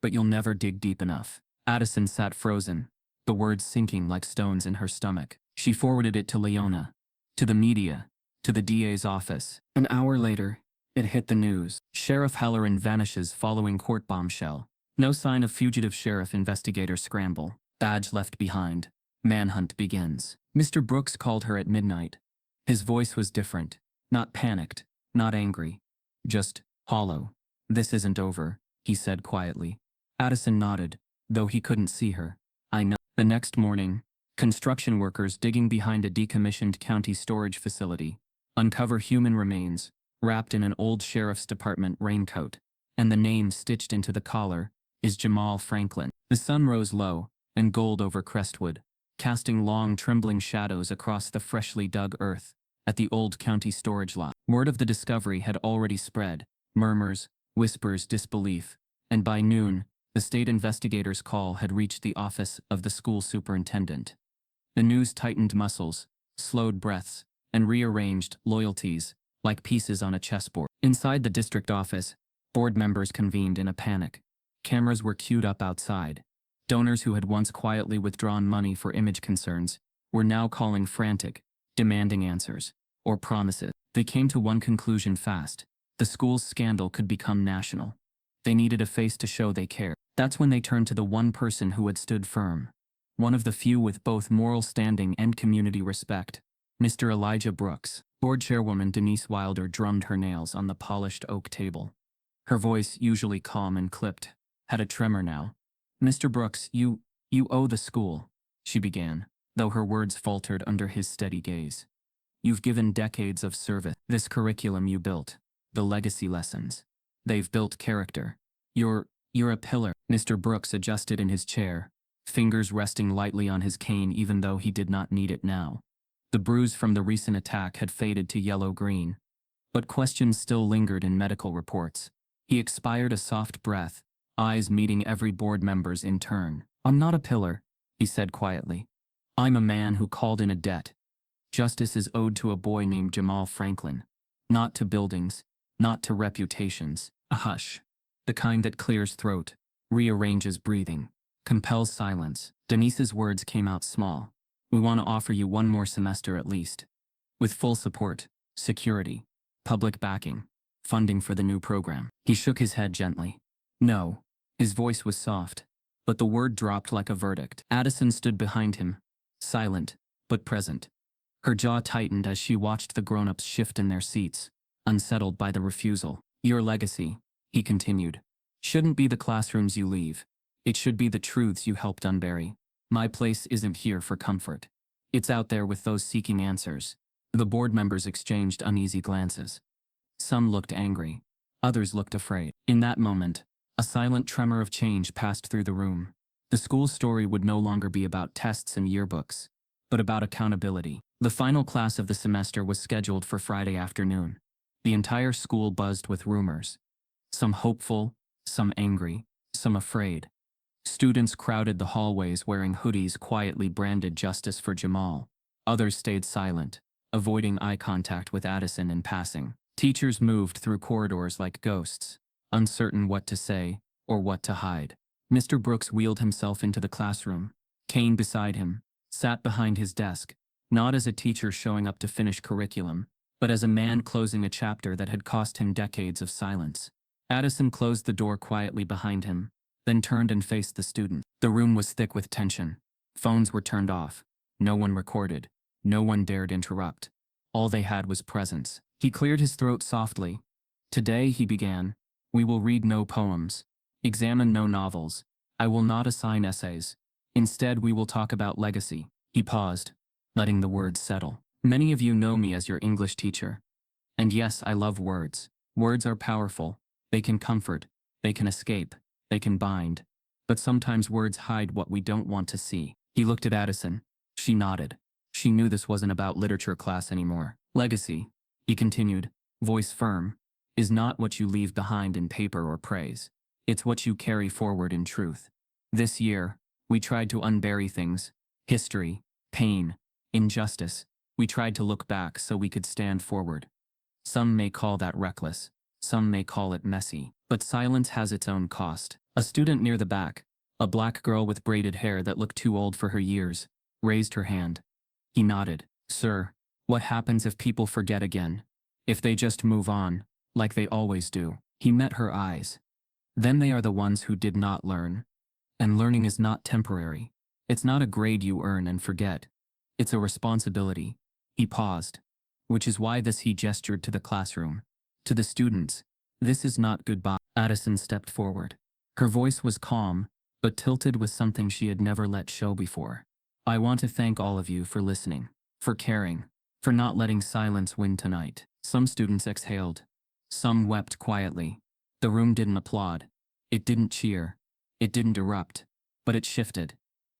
[SPEAKER 1] but you'll never dig deep enough." Addison sat frozen, the words sinking like stones in her stomach. She forwarded it to Leona, to the media, to the DA's office. An hour later, it hit the news. Sheriff Halloran vanishes following court bombshell. No sign of fugitive sheriff. Investigators scramble. Badge left behind. Manhunt begins. Mr. Brooks called her at midnight. His voice was different. Not panicked, not angry. Just hollow. "This isn't over," he said quietly. Addison nodded, though he couldn't see her. "I know." The next morning, construction workers digging behind a decommissioned county storage facility uncover human remains, wrapped in an old sheriff's department raincoat, and the name stitched into the collar is Jamal Franklin. The sun rose low and gold over Crestwood, casting long, trembling shadows across the freshly dug earth at the old county storage lot. Word of the discovery had already spread, murmurs, whispers, disbelief, and by noon, the state investigator's call had reached the office of the school superintendent. The news tightened muscles, slowed breaths, and rearranged loyalties like pieces on a chessboard. Inside the district office, board members convened in a panic. Cameras were queued up outside. Donors who had once quietly withdrawn money for image concerns were now calling frantic, demanding answers, or promises. They came to one conclusion fast. The school's scandal could become national. They needed a face to show they cared. That's when they turned to the one person who had stood firm. One of the few with both moral standing and community respect. Mr. Elijah Brooks. Board chairwoman Denise Wilder drummed her nails on the polished oak table. Her voice, usually calm and clipped, had a tremor now. "Mr. Brooks, you owe the school," she began, though her words faltered under his steady gaze. "You've given decades of service. This curriculum you built, the legacy lessons, they've built character. You're a pillar." Mr. Brooks adjusted in his chair, fingers resting lightly on his cane even though he did not need it now. The bruise from the recent attack had faded to yellow-green, but questions still lingered in medical reports. He expired a soft breath, eyes meeting every board member's in turn. "I'm not a pillar," he said quietly. "I'm a man who called in a debt. Justice is owed to a boy named Jamal Franklin. Not to buildings, not to reputations. A hush. The kind that clears throat, rearranges breathing, compels silence." Denise's words came out small. "We want to offer you one more semester at least. With full support, security, Public backing. Funding for the new program. He shook his head gently. No. His voice was soft, but the word dropped like a verdict. Addison stood behind him, silent, but present. Her jaw tightened as she watched the grown-ups shift in their seats, unsettled by the refusal. Your legacy, he continued, shouldn't be the classrooms you leave. It should be the truths you helped unbury. My place isn't here for comfort. It's out there with those seeking answers. The board members exchanged uneasy glances. Some looked angry. Others looked afraid. In that moment, a silent tremor of change passed through the room. The school's story would no longer be about tests and yearbooks, but about accountability. The final class of the semester was scheduled for Friday afternoon. The entire school buzzed with rumors. Some hopeful, some angry, some afraid. Students crowded the hallways wearing hoodies quietly branded "Justice for Jamal." Others stayed silent, avoiding eye contact with Addison in passing. Teachers moved through corridors like ghosts, uncertain what to say or what to hide. Mr. Brooks wheeled himself into the classroom. Kane beside him, sat behind his desk, not as a teacher showing up to finish curriculum, but as a man closing a chapter that had cost him decades of silence. Addison closed the door quietly behind him, then turned and faced the student. The room was thick with tension. Phones were turned off. No one recorded. No one dared interrupt. All they had was presence. He cleared his throat softly. Today, he began, we will read no poems, examine no novels. I will not assign essays. Instead, we will talk about legacy. He paused, letting the words settle. Many of you know me as your English teacher. And yes, I love words. Words are powerful. They can comfort. They can escape. They can bind. But sometimes words hide what we don't want to see. He looked at Addison. She nodded. She knew this wasn't about literature class anymore. Legacy, he continued, voice firm, is not what you leave behind in paper or praise. It's what you carry forward in truth. This year, we tried to unbury things, history, pain, injustice. We tried to look back so we could stand forward. Some may call that reckless. Some may call it messy. But silence has its own cost. A student near the back, a black girl with braided hair that looked too old for her years, raised her hand. He nodded. Sir, what happens if people forget again? If they just move on, like they always do? He met her eyes. Then they are the ones who did not learn. And learning is not temporary. It's not a grade you earn and forget. It's a responsibility. He paused. Which is why he gestured to the classroom. To the students. This is not goodbye. Addison stepped forward. Her voice was calm, but tilted with something she had never let show before. I want to thank all of you for listening, for caring, for not letting silence win tonight. Some students exhaled. Some wept quietly. The room didn't applaud. It didn't cheer. It didn't erupt. But it shifted.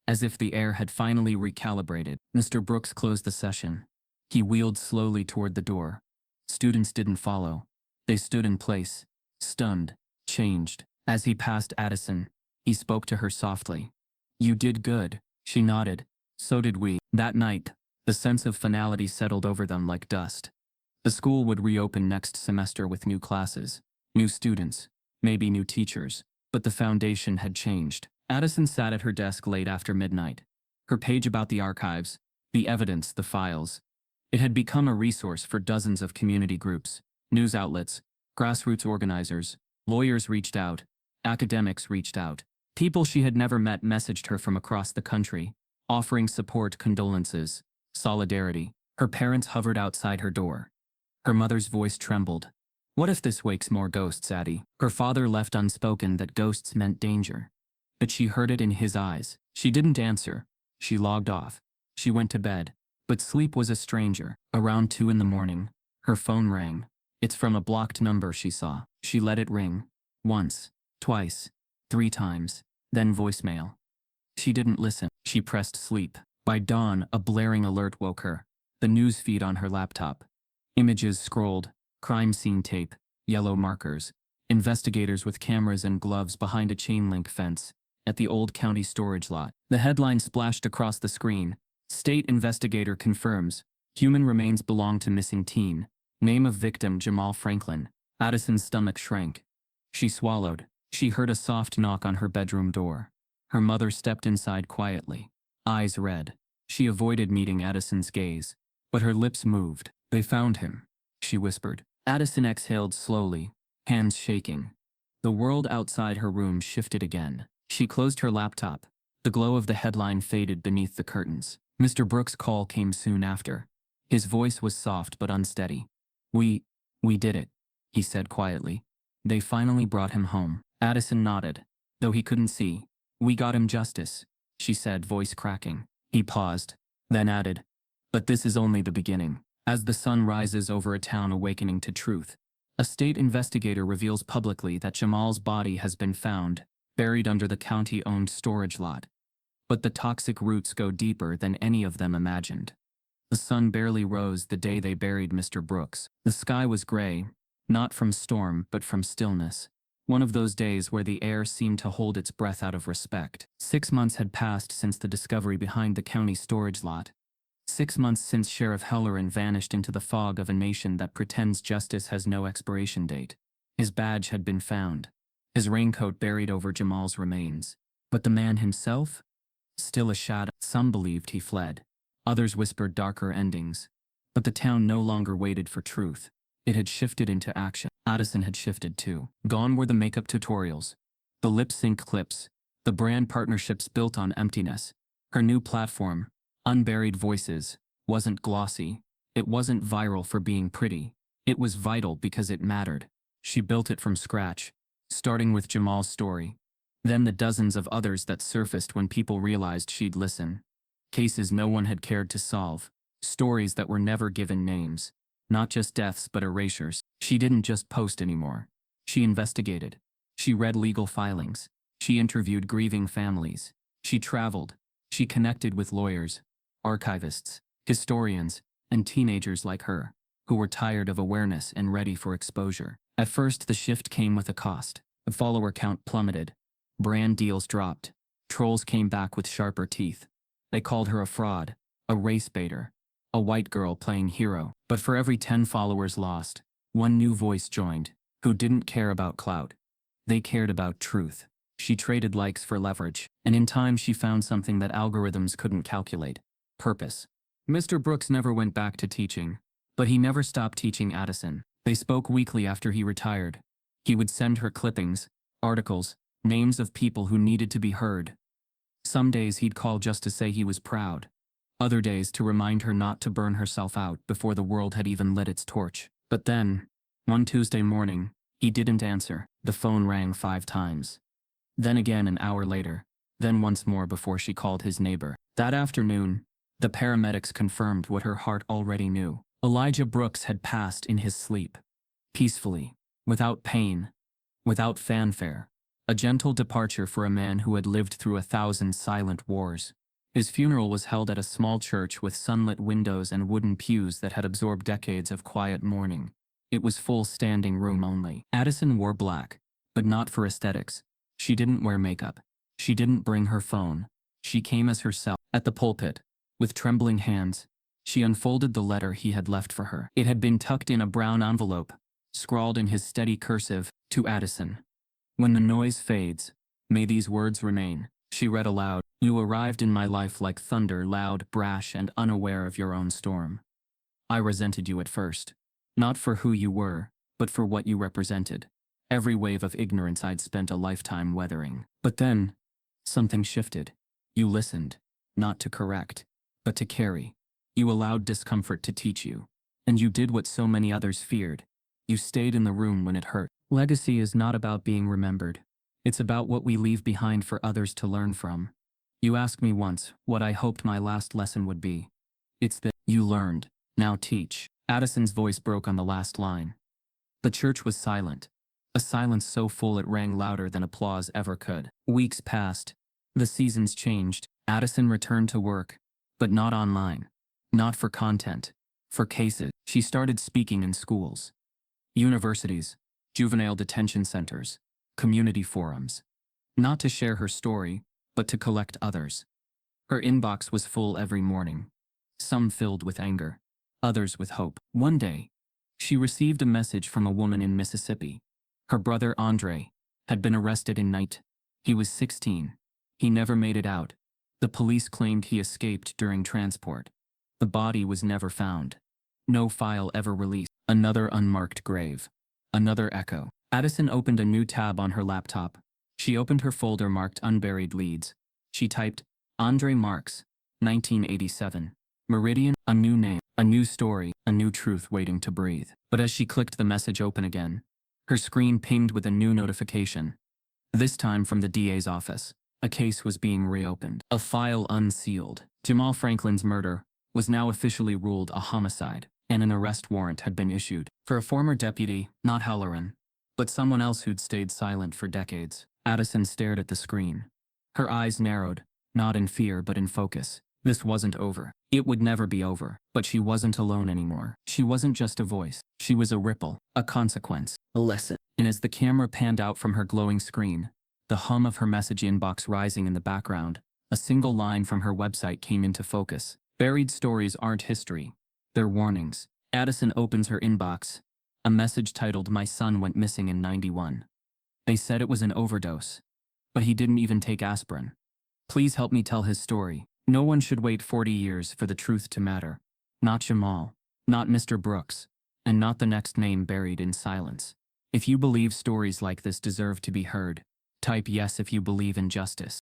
[SPEAKER 1] As if the air had finally recalibrated. Mr. Brooks closed the session. He wheeled slowly toward the door. Students didn't follow. They stood in place, stunned, changed. As he passed Addison, he spoke to her softly. You did good. She nodded. So did we. That night, the sense of finality settled over them like dust. The school would reopen next semester with new classes, new students, maybe new teachers, but the foundation had changed. Addison sat at her desk late after midnight. Her page about the archives, the evidence, the files. It had become a resource for dozens of community groups, news outlets, grassroots organizers. Lawyers reached out. Academics reached out. People she had never met messaged her from across the country, offering support, condolences, solidarity. Her parents hovered outside her door. Her mother's voice trembled. What if this wakes more ghosts, Addie? Her father left unspoken that ghosts meant danger. But she heard it in his eyes. She didn't answer. She logged off. She went to bed. But sleep was a stranger. Around 2 a.m, her phone rang. It's from a blocked number she saw. She let it ring. Once, twice, 3 times, then voicemail. She didn't listen. She pressed sleep. By dawn, a blaring alert woke her. The news feed on her laptop. Images scrolled, crime scene tape, yellow markers, investigators with cameras and gloves behind a chain-link fence, at the old county storage lot. The headline splashed across the screen. State investigator confirms, human remains belong to missing teen. Name of victim Jamal Franklin. Addison's stomach shrank. She swallowed. She heard a soft knock on her bedroom door. Her mother stepped inside quietly, eyes red. She avoided meeting Addison's gaze, but her lips moved. They found him, she whispered. Addison exhaled slowly, hands shaking. The world outside her room shifted again. She closed her laptop. The glow of the headline faded beneath the curtains. Mr. Brooks' call came soon after. His voice was soft but unsteady. We did it," he said quietly. "They finally brought him home." Addison nodded, though he couldn't see. "We got him justice," she said, voice cracking. He paused, then added, "But this is only the beginning." As the sun rises over a town awakening to truth, a state investigator reveals publicly that Jamal's body has been found, buried under the county-owned storage lot. But the toxic roots go deeper than any of them imagined. The sun barely rose the day they buried Mr. Brooks. The sky was gray, not from storm but from stillness. One of those days where the air seemed to hold its breath out of respect. 6 months had passed since the discovery behind the county storage lot. 6 months since Sheriff Helleran vanished into the fog of a nation that pretends justice has no expiration date. His badge had been found, his raincoat buried over Jamal's remains. But the man himself? Still a shadow. Some believed he fled. Others whispered darker endings. But the town no longer waited for truth. It had shifted into action. Addison had shifted too. Gone were the makeup tutorials, the lip-sync clips, the brand partnerships built on emptiness. Her new platform, Unburied Voices, wasn't glossy. It wasn't viral for being pretty. It was vital because it mattered. She built it from scratch, starting with Jamal's story, then the dozens of others that surfaced when people realized she'd listen. Cases no one had cared to solve, stories that were never given names. Not just deaths but erasures. She didn't just post anymore. She investigated. She read legal filings. She interviewed grieving families. She traveled. She connected with lawyers, archivists, historians, and teenagers like her, who were tired of awareness and ready for exposure. At first, the shift came with a cost. The follower count plummeted. Brand deals dropped. Trolls came back with sharper teeth. They called her a fraud, a race baiter, a white girl playing hero. But for every 10 followers lost, one new voice joined, who didn't care about clout. They cared about truth. She traded likes for leverage, and in time she found something that algorithms couldn't calculate: purpose. Mr. Brooks never went back to teaching, but he never stopped teaching Addison. They spoke weekly after he retired. He would send her clippings, articles, names of people who needed to be heard. Some days he'd call just to say he was proud. Other days to remind her not to burn herself out before the world had even lit its torch. But then, one Tuesday morning, he didn't answer. The phone rang 5 times. Then again an hour later. Then once more before she called his neighbor. That afternoon, the paramedics confirmed what her heart already knew. Elijah Brooks had passed in his sleep. Peacefully, without pain, without fanfare. A gentle departure for a man who had lived through 1,000 silent wars. His funeral was held at a small church with sunlit windows and wooden pews that had absorbed decades of quiet mourning. It was full standing room only. Addison wore black, but not for aesthetics. She didn't wear makeup. She didn't bring her phone. She came as herself. At the pulpit, with trembling hands, she unfolded the letter he had left for her. It had been tucked in a brown envelope, scrawled in his steady cursive, "To Addison. When the noise fades, may these words remain." She read aloud, "You arrived in my life like thunder, loud, brash, and unaware of your own storm. I resented you at first. Not for who you were, but for what you represented. Every wave of ignorance I'd spent a lifetime weathering. But then, something shifted. You listened, not to correct, but to carry. You allowed discomfort to teach you. And you did what so many others feared. You stayed in the room when it hurt." Legacy is not about being remembered. It's about what we leave behind for others to learn from. You asked me once what I hoped my last lesson would be. It's that you learned. Now teach. Addison's voice broke on the last line. The church was silent. A silence so full it rang louder than applause ever could. Weeks passed. The seasons changed. Addison returned to work, but not online. Not for content. For cases. She started speaking in schools, universities, juvenile detention centers, community forums. Not to share her story, but to collect others. Her inbox was full every morning. Some filled with anger, others with hope. One day, she received a message from a woman in Mississippi. Her brother Andre had been arrested in night. He was 16. He never made it out. The police claimed he escaped during transport. The body was never found. No file ever released. Another unmarked grave. Another echo. Addison opened a new tab on her laptop. She opened her folder marked Unburied Leads. She typed, Andre Marks, 1987. Meridian, a new name, a new story, a new truth waiting to breathe. But as she clicked the message open again, her screen pinged with a new notification. This time from the DA's office. A case was being reopened. A file unsealed. Jamal Franklin's murder was now officially ruled a homicide, and an arrest warrant had been issued for a former deputy, not Halloran, but someone else who'd stayed silent for decades. Addison stared at the screen. Her eyes narrowed, not in fear but in focus. This wasn't over. It would never be over. But she wasn't alone anymore. She wasn't just a voice. She was a ripple, a consequence, a lesson. And as the camera panned out from her glowing screen, the hum of her message inbox rising in the background, a single line from her website came into focus. Buried stories aren't history. They're warnings. Addison opens her inbox. A message titled, My son went missing in '91. They said it was an overdose. But he didn't even take aspirin. Please help me tell his story. No one should wait 40 years for the truth to matter. Not Jamal. Not Mr. Brooks. And not the next name buried in silence. If you believe stories like this deserve to be heard, type yes if you believe in justice.